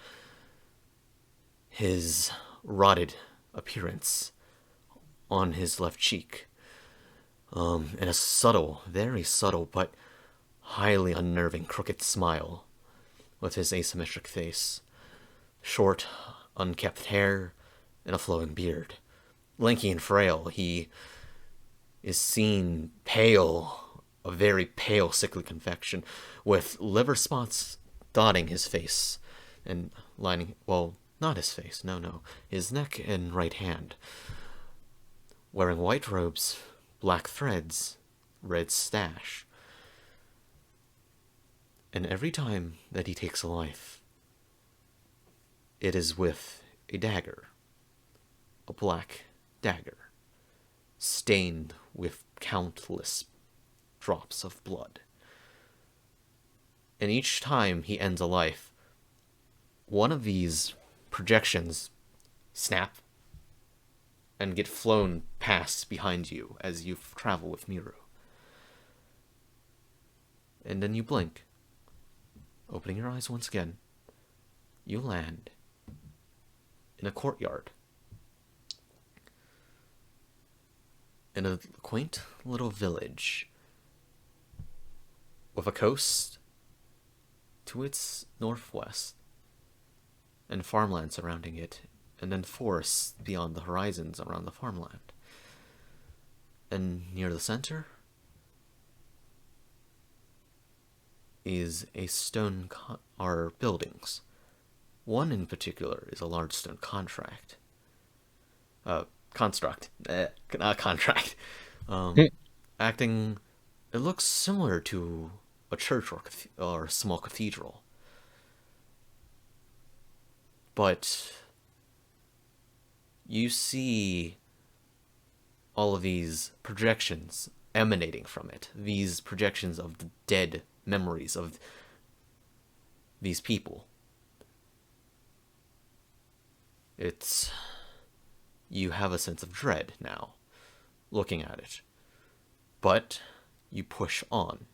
his rotted appearance on his left cheek, and a subtle, very subtle, but highly unnerving crooked smile with his asymmetric face, short, unkempt hair, and a flowing beard. Lanky and frail, he is seen pale, a very pale, sickly complexion, with liver spots dotting his face and lining, well, not his face, no, his neck and right hand. Wearing white robes, black threads, red stash. And every time that he takes a life, it is with a dagger. A black dagger, stained with countless drops of blood. And each time he ends a life, one of these projections snap and get flown past behind you as you travel with Miru. And then you blink. Opening your eyes once again, you land in a courtyard. In a quaint little village with a coast to its northwest and farmland surrounding it, and then forests beyond the horizons around the farmland. And near the center is a stone are buildings. One in particular is a large stone construct. Acting, it looks similar to a church or a small cathedral. But you see all of these projections emanating from it. These projections of the dead memories of these people. You have a sense of dread now, looking at it. But you push on.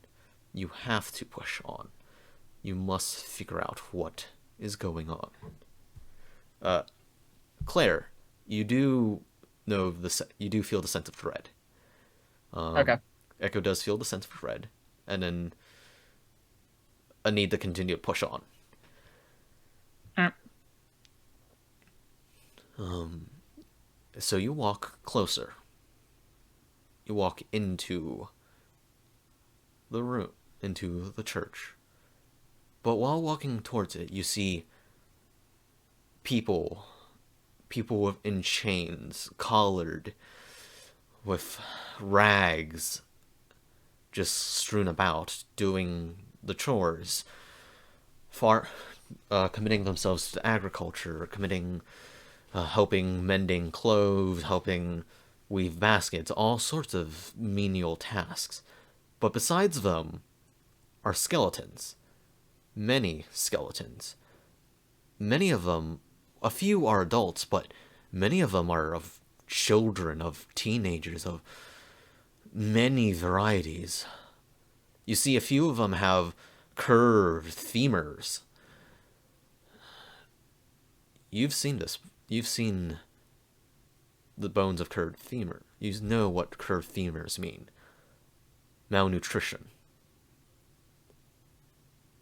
You have to push on. You must figure out what is going on. Claire, you do feel the sense of dread. Okay. Echo does feel the sense of dread, and then a need to continue to push on. So you walk closer. You walk into the room, into the church. But while walking towards it, you see people in chains, collared, with rags just strewn about, doing the chores, committing themselves to agriculture, helping mending clothes, helping weave baskets, all sorts of menial tasks. But besides them are skeletons. Many skeletons. Many of them, a few are adults, but many of them are of children, of teenagers, of many varieties. You see, a few of them have curved femurs. You've seen this. You've seen the bones of curved femur. You know what curved femurs mean. Malnutrition.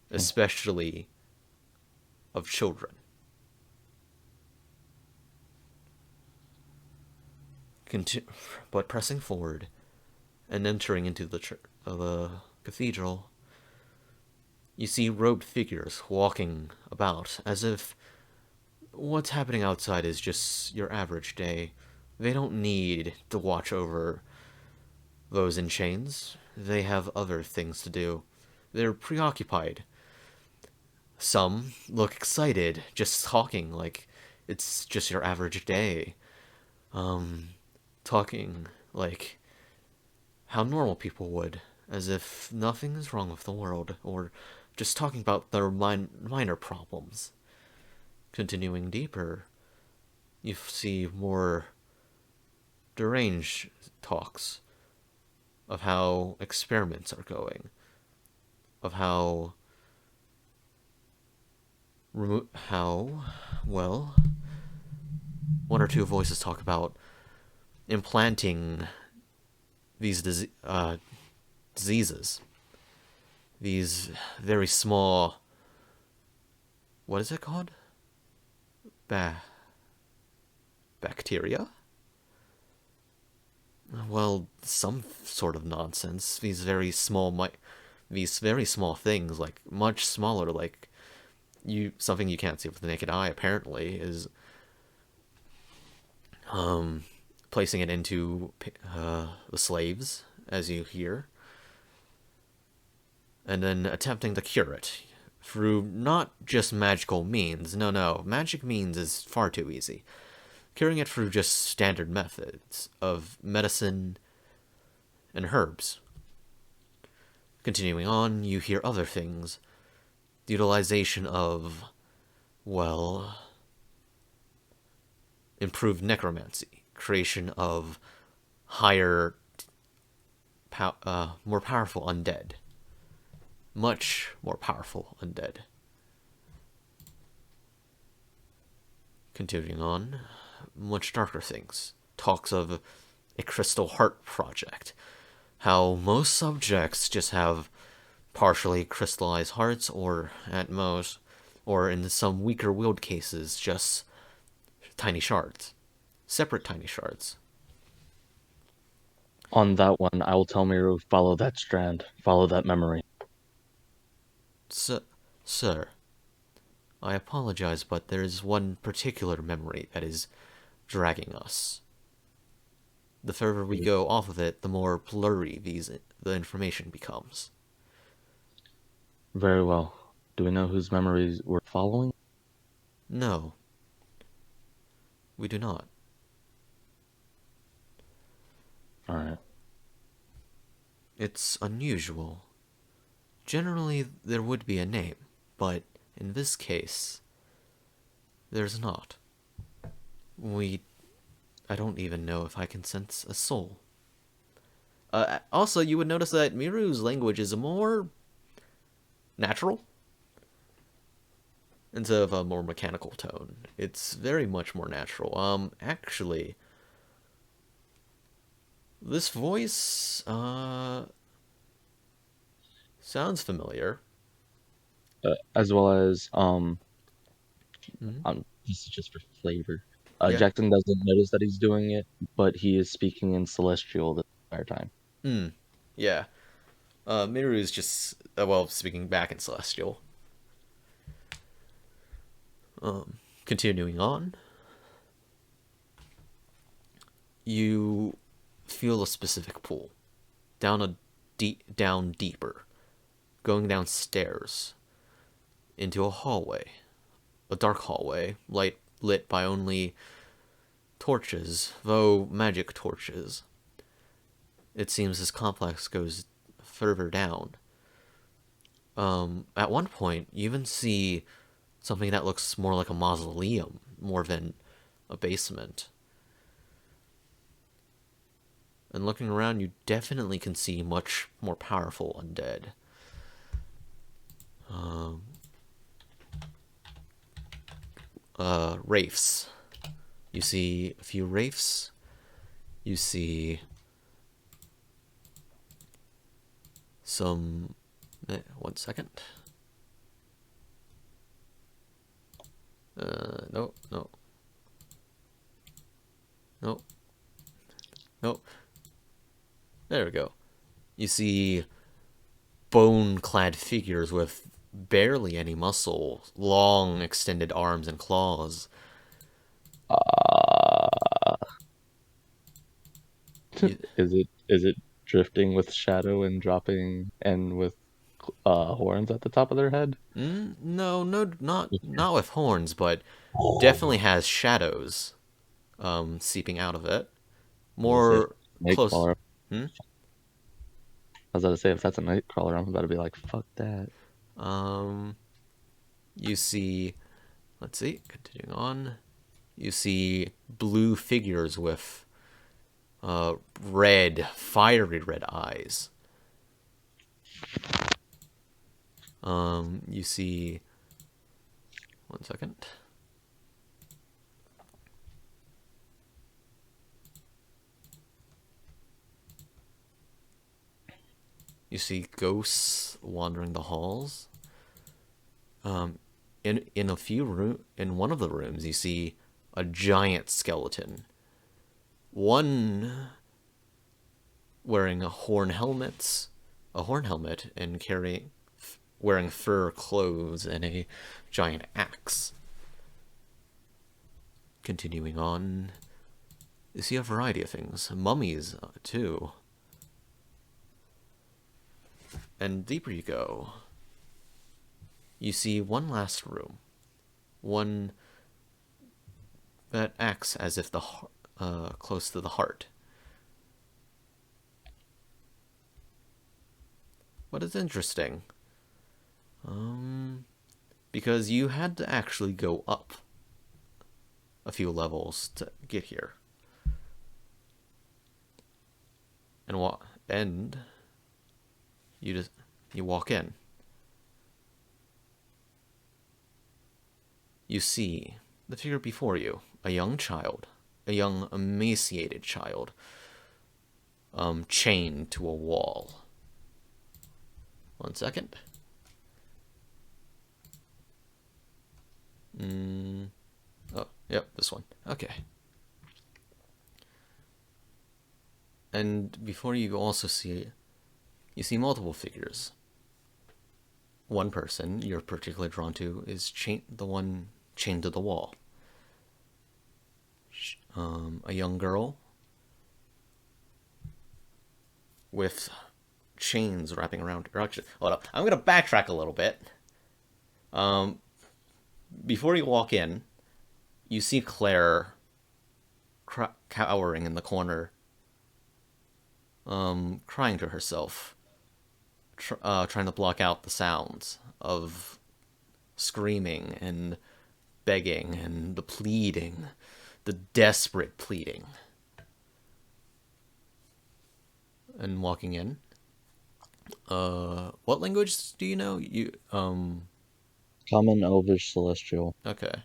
Especially of children. But pressing forward and entering into the cathedral, you see robed figures walking about as if what's happening outside is just your average day. They don't need to watch over those in chains. They have other things to do. They're preoccupied. Some look excited, just talking like it's just your average day. Talking like how normal people would, as if nothing is wrong with the world, or just talking about their minor problems. Continuing deeper, you see more deranged talks of how experiments are going, of how, well, one or two voices talk about implanting these diseases, these very small, what is it called? Bacteria? Well, some sort of nonsense. These very small things, like much smaller, like something you can't see with the naked eye. Apparently, is placing it into the slaves, as you hear, and then attempting to cure it through not just magical means. No, magic means is far too easy. Curing it through just standard methods of medicine and herbs. Continuing on, you hear other things. The utilization of, well, improved necromancy. Creation of more powerful undead. Much more powerful undead. Continuing on, much darker things. Talks of a crystal heart project. How most subjects just have partially crystallized hearts, or at most, or in some weaker willed cases, just tiny shards. Separate tiny shards. On that one, I will tell Miru, follow that strand, follow that memory. Sir, I apologize, but there is one particular memory that is dragging us. The further we go off of it, the more blurry the information becomes. Very well. Do we know whose memories we're following? No. We do not. Alright. It's unusual. Generally, there would be a name, but in this case, there's not. I don't even know if I can sense a soul. Also, you would notice that Miru's language is more natural instead of a more mechanical tone. It's very much more natural. Actually, this voice, sounds familiar. As well as, Mhm. this is just for flavor. Yeah. Jackson doesn't notice that he's doing it, but he is speaking in Celestial the entire time. Yeah. Miru is just, speaking back in Celestial. Continuing on. You feel a specific pull. Down a down deeper, going downstairs into a hallway, a dark hallway, lit by only torches, though magic torches. It seems this complex goes further down. At one point, you even see something that looks more like a mausoleum, more than a basement. And looking around, you definitely can see much more powerful undead. Wraiths. You see a few wraiths. You see some... one second. No. There we go. You see bone-clad figures with barely any muscle, long extended arms and claws. Is it drifting with shadow and dropping and with horns at the top of their head? No, not with horns, but definitely has shadows seeping out of it. More close. Nightcrawler. I was about to say, if that's a nightcrawler, I'm about to be like, fuck that. You see, let's see, continuing on. You see blue figures with fiery red eyes. You see, one second. You see ghosts wandering the halls. In one of the rooms, you see a giant skeleton. One wearing a horn helmet, and wearing fur clothes and a giant axe. Continuing on, you see a variety of things, mummies too. And deeper you go, you see one last room, one that acts as if close to the heart. But it's interesting, because you had to actually go up a few levels to get here, and you walk in. You see the figure before you, a young emaciated child, chained to a wall. One second. Oh, yep, this one. Okay. And before you also see multiple figures. One person you're particularly drawn to is the one chained to the wall. A young girl with chains wrapping around her. Actually, hold up. I'm going to backtrack a little bit. Before you walk in, you see Claire cowering in the corner, crying to herself, trying to block out the sounds of screaming and begging and the pleading, the desperate pleading. And walking in, what language do you know? Common, Elvish, Celestial. Okay.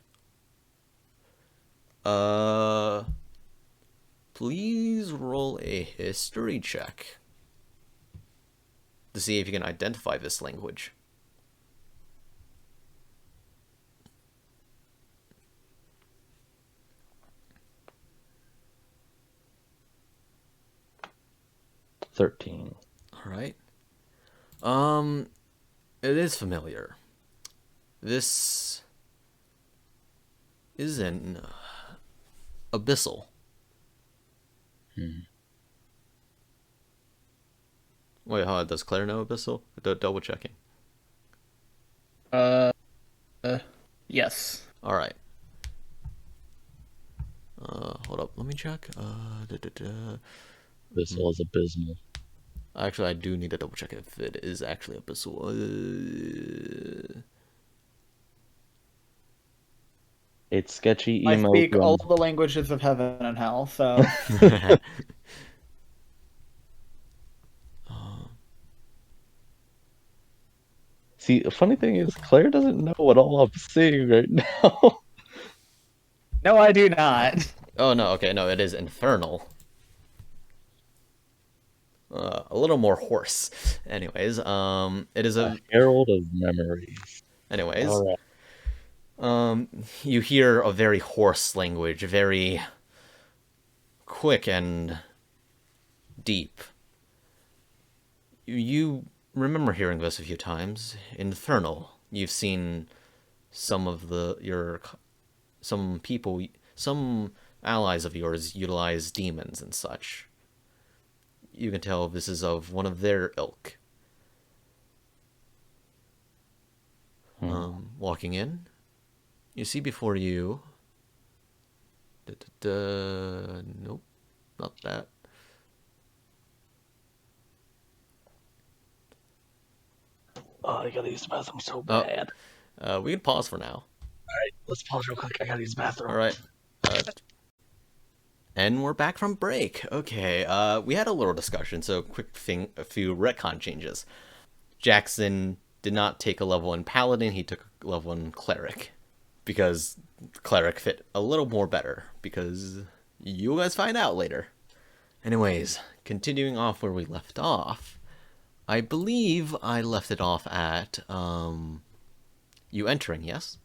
Please roll a history check to see if you can identify this language. $13. All right. It is familiar. This is an abyssal. Wait, hold on, does Claire know Abyssal? Double checking. Uh, yes. Alright. Hold up, let me check. This was abysmal. Actually, I do need to double check if it is actually Abyssal. It's sketchy I emo speak all from. the languages of heaven and hell, so See, the funny thing is, Claire doesn't know what all I'm seeing right now. no, I do not. Oh no, okay, no, it is Infernal. A little more hoarse. Anyways, it is A a. herald of memories. Anyways, All you hear a very hoarse language, very quick and deep. You remember hearing this a few times. Infernal. You've seen some of some people, some allies of yours utilize demons and such. You can tell this is of one of their ilk. right. Walking in, you see before you. Nope, not that. Oh, I gotta use the bathroom so Oh, bad. we can pause for now. Alright, let's pause real quick. I gotta use the bathroom. All right. And we're back from break. Okay, we had a little discussion, so quick thing, a few retcon changes. Jackson did not take a level 1 Paladin, he took a level 1 Cleric. Because Cleric fit a little more better, because you guys find out later. Anyways, continuing off where we left off, I believe I left it off at, you entering, yes?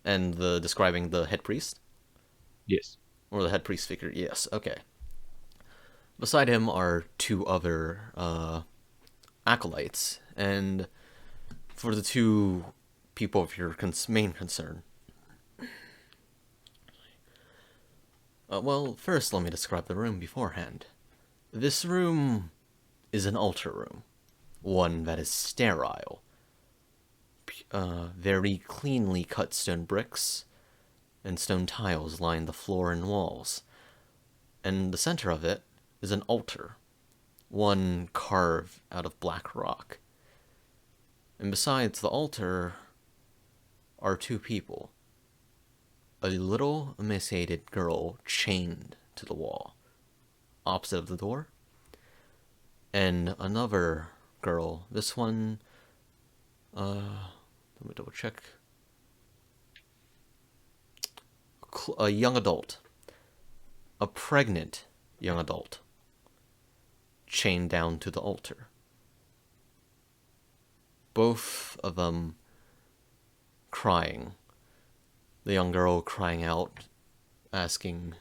And describing the head priest? Yes. Or the head priest figure, yes, okay. Beside him are two other acolytes, and for the two people of your main concern. Well, first let me describe the room beforehand. This room is an altar room, one that is sterile. Very cleanly cut stone bricks and stone tiles line the floor and walls. And the center of it is an altar, one carved out of black rock. And besides the altar are two people. A little emaciated girl chained to the wall, opposite of the door, and another girl, this one, let me double check, a young adult, a pregnant young adult, chained down to the altar. Both of them crying. The young girl crying out, asking,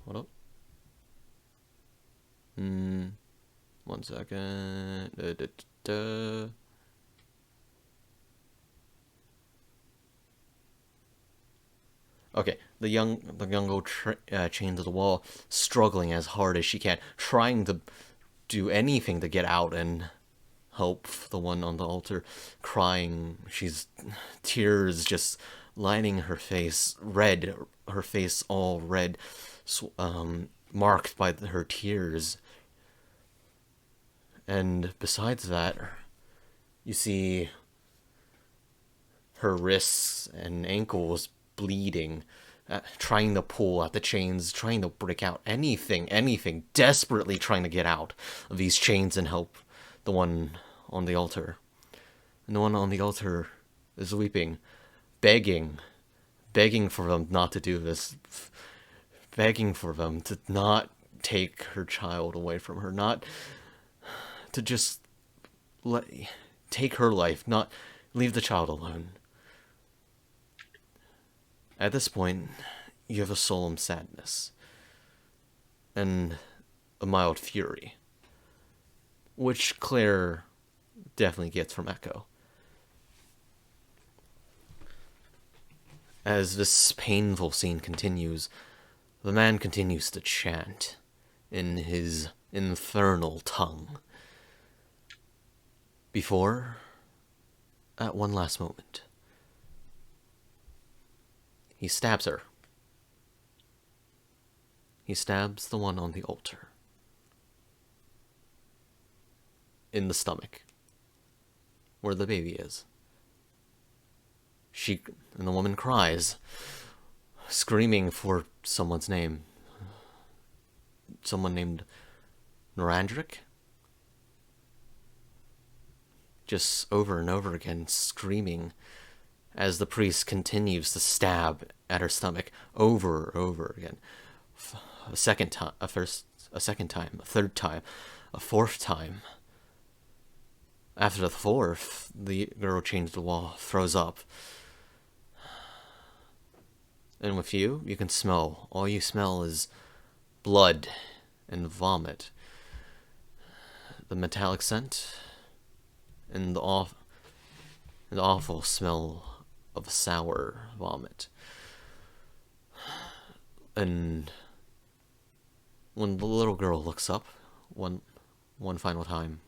hold up. 1 second. Okay, the young girl chained to the wall, struggling as hard as she can, trying to do anything to get out and help the one on the altar, crying. She's tears just lining her face, red. Her face all red, marked by her tears. And besides that, you see her wrists and ankles bleeding, trying to pull at the chains, trying to break out anything, desperately trying to get out of these chains and help the one on the altar. And the one on the altar is weeping, begging for them not to do this, begging for them to not take her child away from her, not to just take her life, not leave the child alone. At this point, you have a solemn sadness and a mild fury, which Claire definitely gets from Echo. As this painful scene continues, the man continues to chant, in his infernal tongue. Before, at one last moment, he stabs her. He stabs the one on the altar. In the stomach, where the baby is. And the woman cries, screaming for someone's name. Someone named Narandric? Just over and over again, screaming as the priest continues to stab at her stomach over and over again. A second time, a second time, a third time, a fourth time. After the fourth, the girl changed the wall, throws up. And with you can smell. All you smell is blood and vomit. The metallic scent and the awful smell of sour vomit. And when the little girl looks up one final time,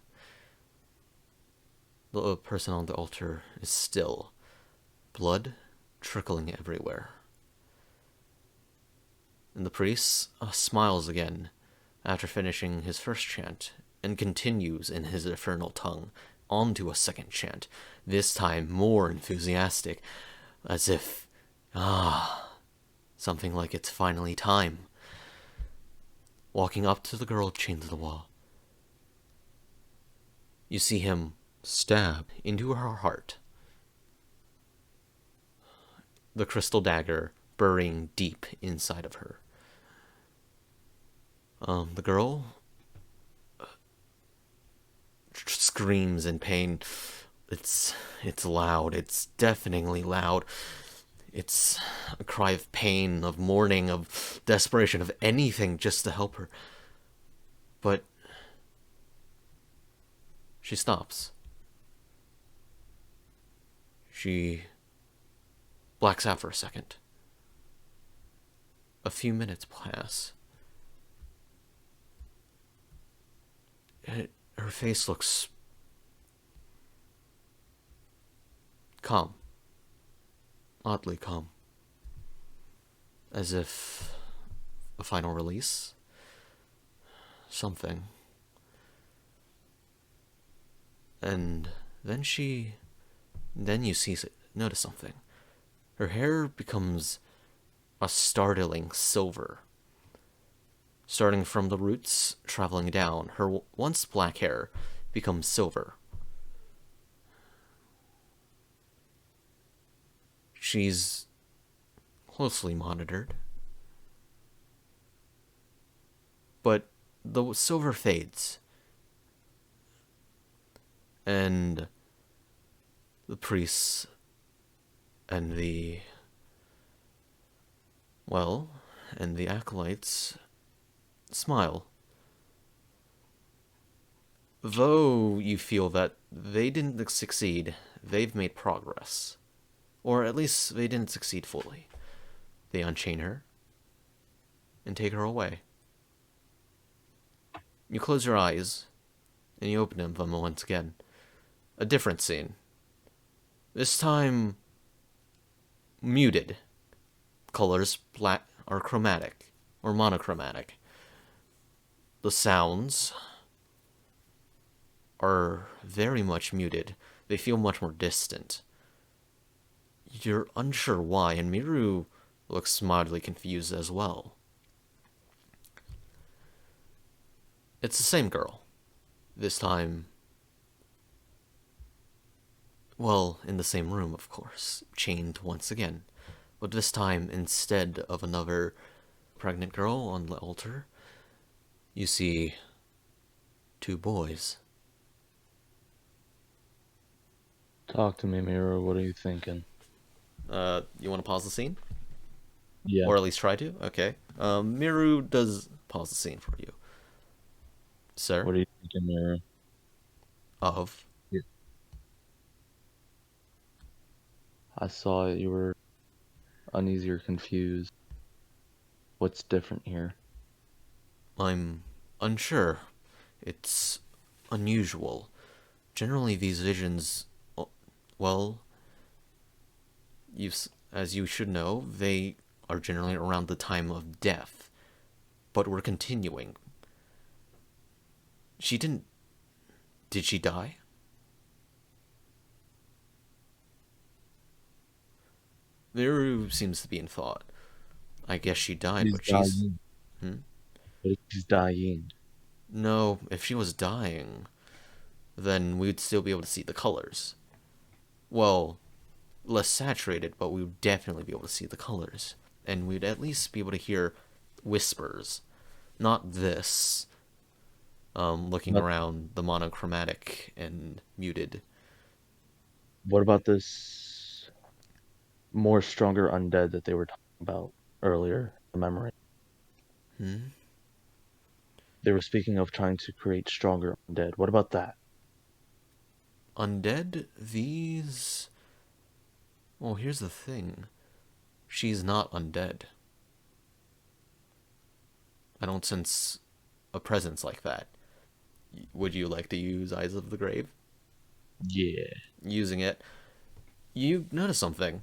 the person on the altar is still, blood trickling everywhere. And the priest smiles again after finishing his first chant and continues in his infernal tongue onto a second chant, this time more enthusiastic, as if, something like it's finally time. Walking up to the girl chained to the wall, you see him stab into her heart, the crystal dagger burying deep inside of her. The girl screams in pain. It's loud. It's deafeningly loud. It's a cry of pain, of mourning, of desperation, of anything just to help her. But she stops. She blacks out for a second. A few minutes pass. Her face looks calm. Oddly calm. As if a final release. Something. And then you notice something. Her hair becomes a startling silver. Starting from the roots, traveling down, her once black hair becomes silver. She's closely monitored. But the silver fades. And the priests and the acolytes smile. Though you feel that they didn't succeed, they've made progress. Or at least they didn't succeed fully. They unchain her and take her away. You close your eyes and you open them once again. A different scene. This time muted. Colors are chromatic or monochromatic. The sounds are very much muted. They feel much more distant. You're unsure why, and Miru looks mildly confused as well. It's the same girl. This time, in the same room, of course, chained once again. But this time, instead of another pregnant girl on the altar, you see 2 boys. Talk to me, Mira. What are you thinking? You want to pause the scene? Yeah. Or at least try to? Okay. Miru does pause the scene for you. Sir? What are you thinking, Mira? Of? Yeah. I saw it. You were uneasy or confused. What's different here? I'm Unsure. It's unusual. Generally, these visions, well, as you should know, they are generally around the time of death. But we're continuing. She didn't... Did she die? Miru seems to be in thought. I guess she died, She's but she's... dying. Hmm? What if she's dying? No, if she was dying, then we'd still be able to see the colors. Well, less saturated, but we would definitely be able to see the colors. And we'd at least be able to hear whispers. Not this. Looking But around the monochromatic and muted. what about this more stronger undead that they were talking about earlier? The memory. Hmm? They were speaking of trying to create stronger undead. What about that? Undead? These... Well, here's the thing. She's not undead. I don't sense a presence like that. Would you like to use Eyes of the Grave? Yeah. Using it, you notice something.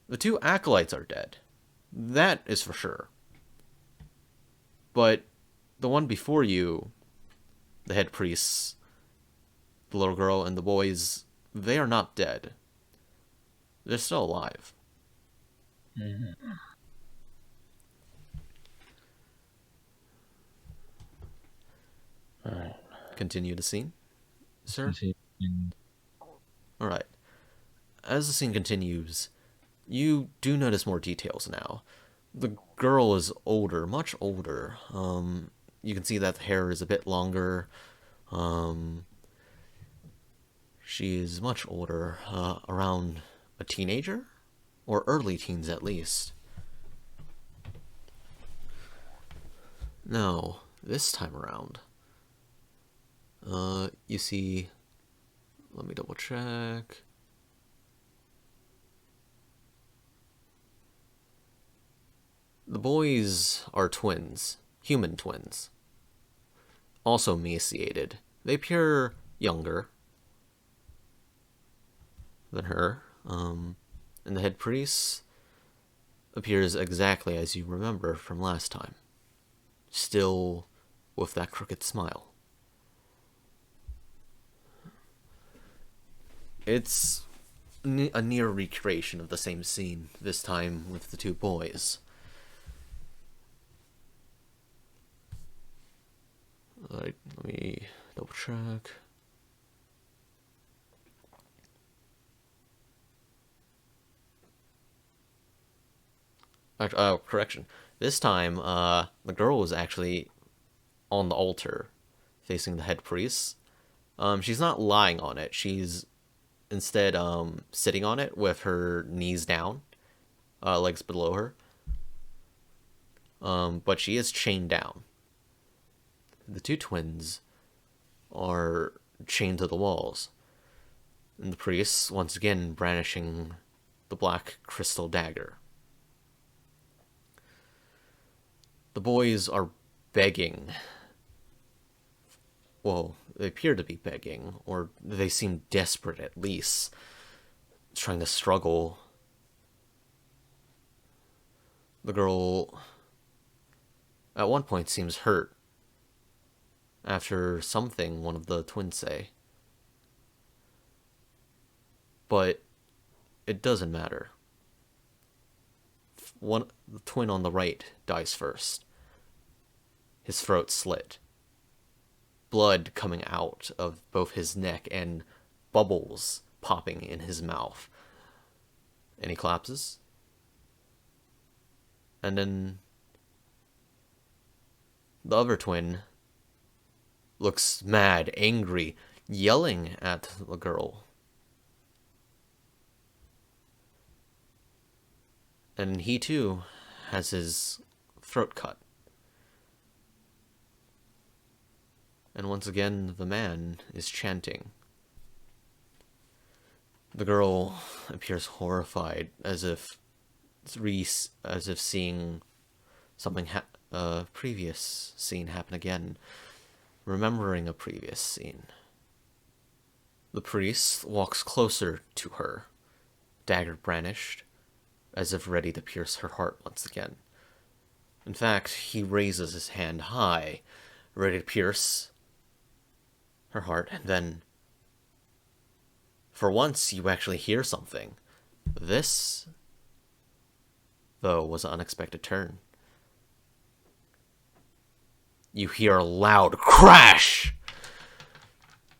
The two acolytes are dead. That is for sure. But the one before you, the head priests, the little girl, and the boys, they are not dead. They're still alive. Mm-hmm. All right. Continue the scene, sir? Continue. Alright. As the scene continues, you do notice more details now. The girl is older, much older. You can see that the hair is a bit longer. She is much older, around a teenager? Or early teens at least. No, this time around. You see... Let me double check. The boys are twins. Human twins. Also emaciated. They appear younger than her. And the head priest appears exactly as you remember from last time. Still with that crooked smile. It's a near recreation of the same scene, this time with the two boys. Alright, let me double check. Correction. This time, the girl was actually on the altar, facing the head priest. She's not lying on it. She's instead sitting on it with her knees down, legs below her. But she is chained down. The two twins are chained to the walls, and the priest once again brandishing the black crystal dagger. The boys are begging. Well, they appear to be begging, or they seem desperate at least, trying to struggle. The girl, at one point, seems hurt after something one of the twins say. But it doesn't matter. The twin on the right dies first. His throat slit. Blood coming out of both his neck and bubbles popping in his mouth. And he collapses. And then the other twin looks mad, angry, yelling at the girl. And he too has his throat cut. And once again, the man is chanting. The girl appears horrified, as if seeing something a previous scene happen again, remembering a previous scene. The priest walks closer to her, dagger brandished, as if ready to pierce her heart once again. In fact, he raises his hand high, ready to pierce her heart, and then, for once, you actually hear something. This, though, was an unexpected turn. You hear a loud crash!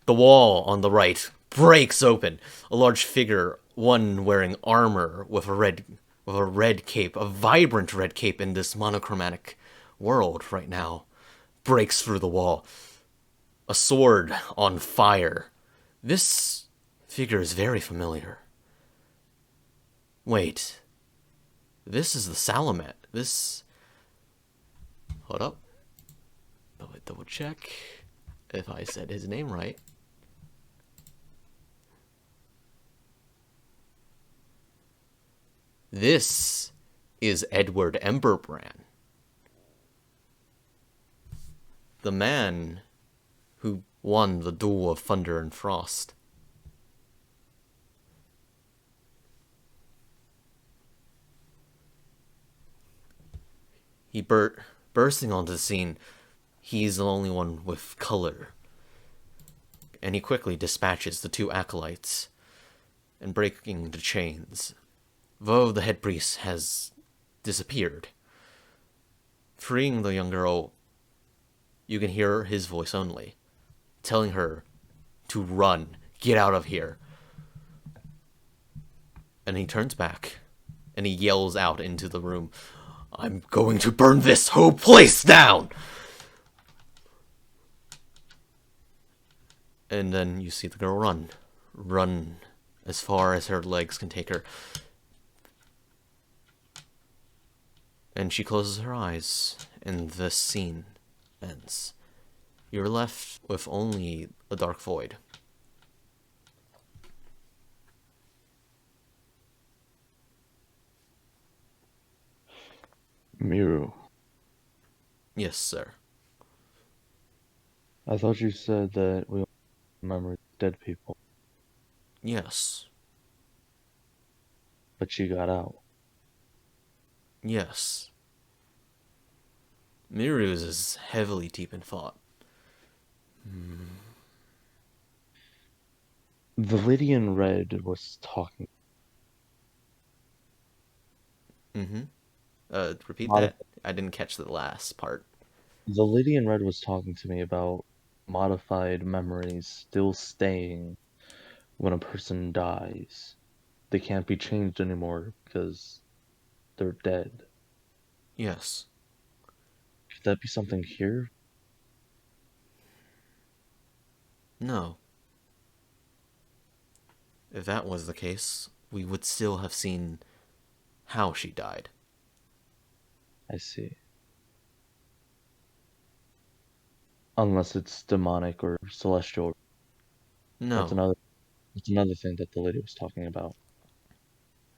The wall on the right breaks open. A large figure, one wearing armor with a red cape, a vibrant red cape in this monochromatic world right now, breaks through the wall. A sword on fire. This figure is very familiar. Wait. This is the Salamat. Hold up. Double check if I said his name right. This is Edward Emberbrand. The man who won the Duel of Thunder and Frost. He bursting onto the scene. He's the only one with color. And he quickly dispatches the two acolytes and breaking the chains. Though the head priest has disappeared. Freeing the young girl, you can hear his voice only, telling her to run, get out of here. And he turns back, and he yells out into the room, "I'm going to burn this whole place down!" And then you see the girl run as far as her legs can take her. And she closes her eyes, and the scene ends. You're left with only a dark void. Miru, Yes, sir. I thought you said that we remember dead people, Yes. but she got out. Yes. Miru's is heavily deep in thought. The lady in red was talking. Repeat Modif- that? I didn't catch the last part. The lady in red was talking to me about modified memories still staying when a person dies. They can't be changed anymore because they're dead. Yes. Could that be something here? No. If that was the case, we would still have seen how she died. I see. Unless it's demonic or celestial. No, That's another thing that the lady was talking about.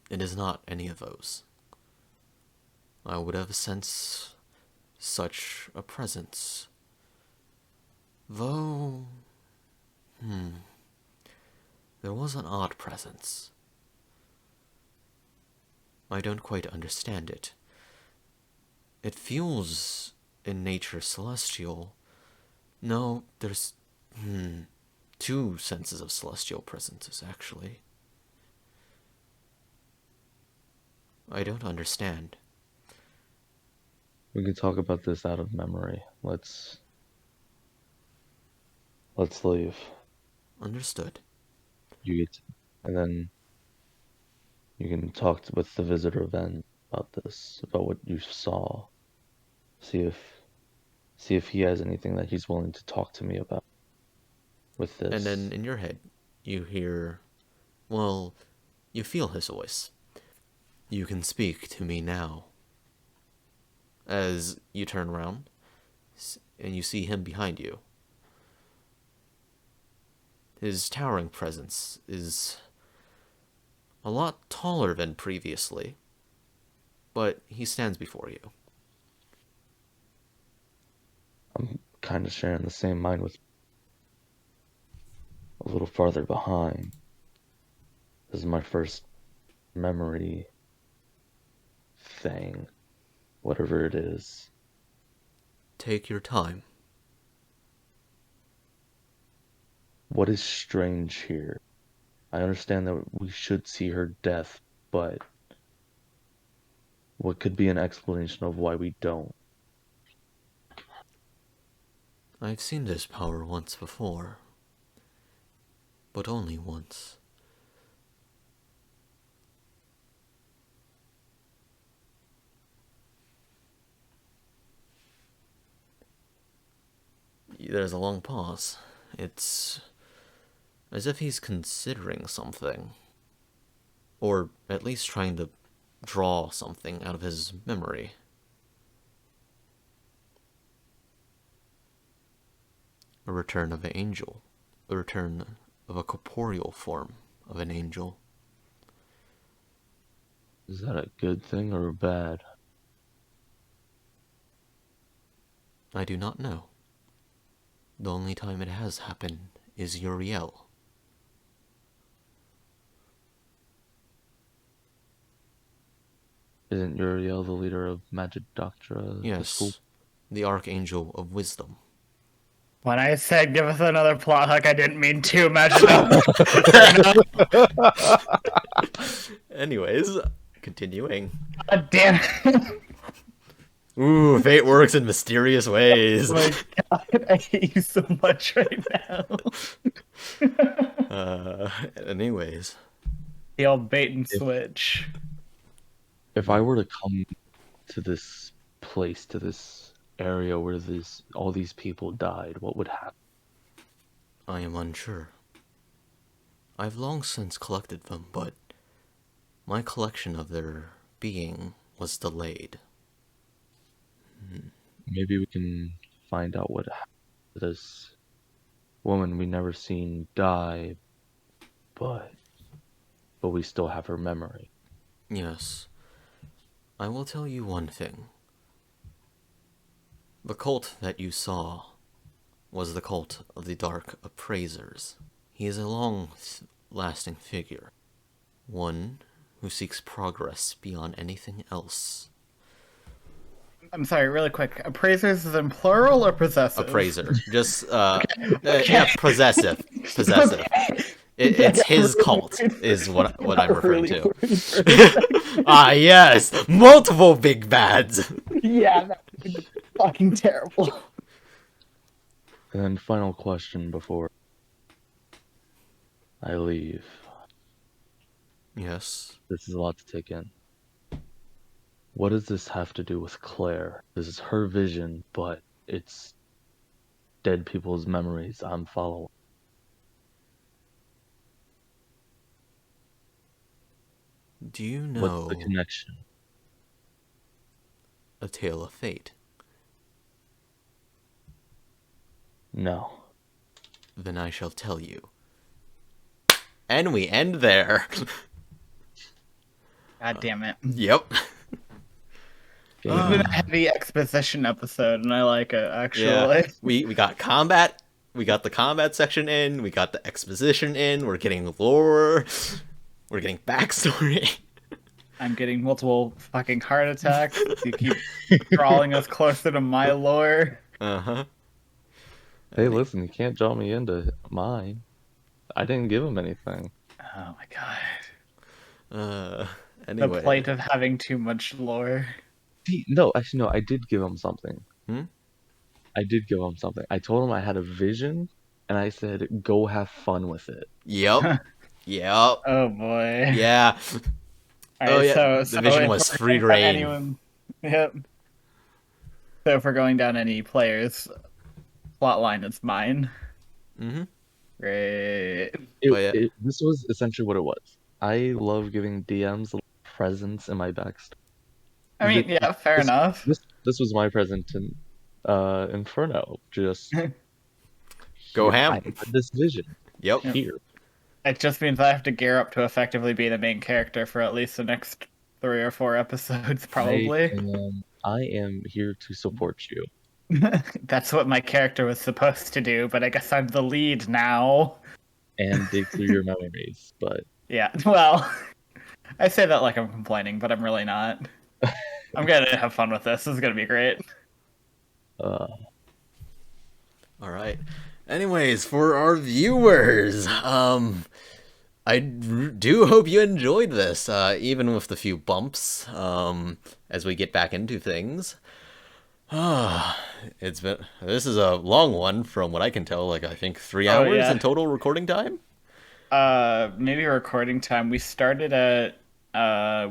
it is not any of those. I would have sensed such a presence. Though... There was an odd presence. I don't quite understand it. It feels in nature celestial. No, there's... two senses of celestial presences, actually. I don't understand. We can talk about this out of memory. Let's leave. Understood. And then you can talk with the visitor then about this, about what you saw. See if he has anything that he's willing to talk to me about with this. And then in your head, you hear... Well, you feel his voice. You can speak to me now. As you turn around, and you see him behind you. His towering presence is a lot taller than previously, but he stands before you. kind of sharing the same mind with a little farther behind. This is my first memory thing, whatever it is. Take your time. What is strange here? I understand that we should see her death, but what could be an explanation of why we don't? I've seen this power once before, but only once. There's a long pause. It's as if he's considering something, or at least trying to draw something out of his memory. A return of an angel. A return of a corporeal form of an angel. Is that a good thing or bad? I do not know. The only time it has happened is Uriel. Isn't Uriel the leader of Magic Doctra? Yes, the Archangel of Wisdom. When I said give us another plot hook, I didn't mean to imagine that. Anyways, continuing. God damn it. Ooh, fate works in mysterious ways. Oh my god, I hate you so much right now. Anyways. The old bait and switch. If I were to come to this place, to this area where all these people died, what would happen? I am unsure. I've long since collected them, but my collection of their being was delayed. Maybe we can find out what happened to this woman we never seen die, but we still have her memory. Yes. I will tell you one thing. The cult that you saw was the cult of the Dark Appraisers. He is a long-lasting figure. One who seeks progress beyond anything else. I'm sorry, really quick. Appraisers is in plural or possessive? Appraiser. Just, yeah, possessive. Possessive. It's his cult, is what I'm referring to. Ah, yes! Multiple big bads! Yeah, that would be fucking terrible. And then final question before I leave. Yes. This is a lot to take in. What does this have to do with Claire? This is her vision, but it's dead people's memories I'm following. Do you know What's the connection? A Tale of Fate? No. Then I shall tell you. And we end there. God damn it. Yep. It's been a heavy exposition episode, and I like it, actually. Yeah. We got combat. We got the combat section in. We got the exposition in. We're getting lore. We're getting backstory. I'm getting multiple fucking heart attacks. You keep drawing us closer to my lore. Uh-huh. Hey, listen, you can't draw me into mine. I didn't give him anything. Oh my god. Anyway. The plight of having too much lore. No, actually, no, I did give him something. Hmm? I did give him something. I told him I had a vision, and I said, go have fun with it. Yep. Yep. Oh boy. Yeah. All Oh, right, yeah, so the vision if was we're free going down reign. anyone- Yep. So if we're going down any players' plot line, it's mine. Mm-hmm. Great. This was essentially what it was. I love giving DMs presents in my backstory. I mean, yeah, fair enough. This was my present in Inferno. Just Go here, ham. I had this vision. Yep. Here. It just means I have to gear up to effectively be the main character for at least the next 3 or 4 episodes, probably. I am here to support you. That's what my character was supposed to do, but I guess I'm the lead now. and dig through your memories. But Yeah, well, I say that like I'm complaining, but I'm really not. I'm gonna have fun with this. This is gonna be great. uh, All right. Anyways, for our viewers, do hope you enjoyed this, even with the few bumps, as we get back into things. This is a long one from what I can tell, like I think 3 hours yeah. in total recording time. Maybe recording time. We started at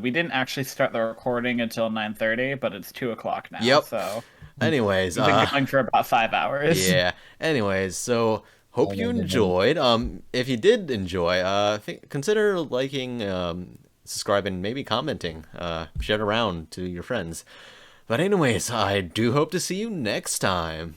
we didn't actually start the recording until 9:30, but it's 2 o'clock now. Yep. So Anyways, we've been going for about 5 hours. yeah. Anyways, so hope you enjoyed. If you did enjoy, consider liking, subscribing, maybe commenting, share it around to your friends. But anyways, I do hope to see you next time.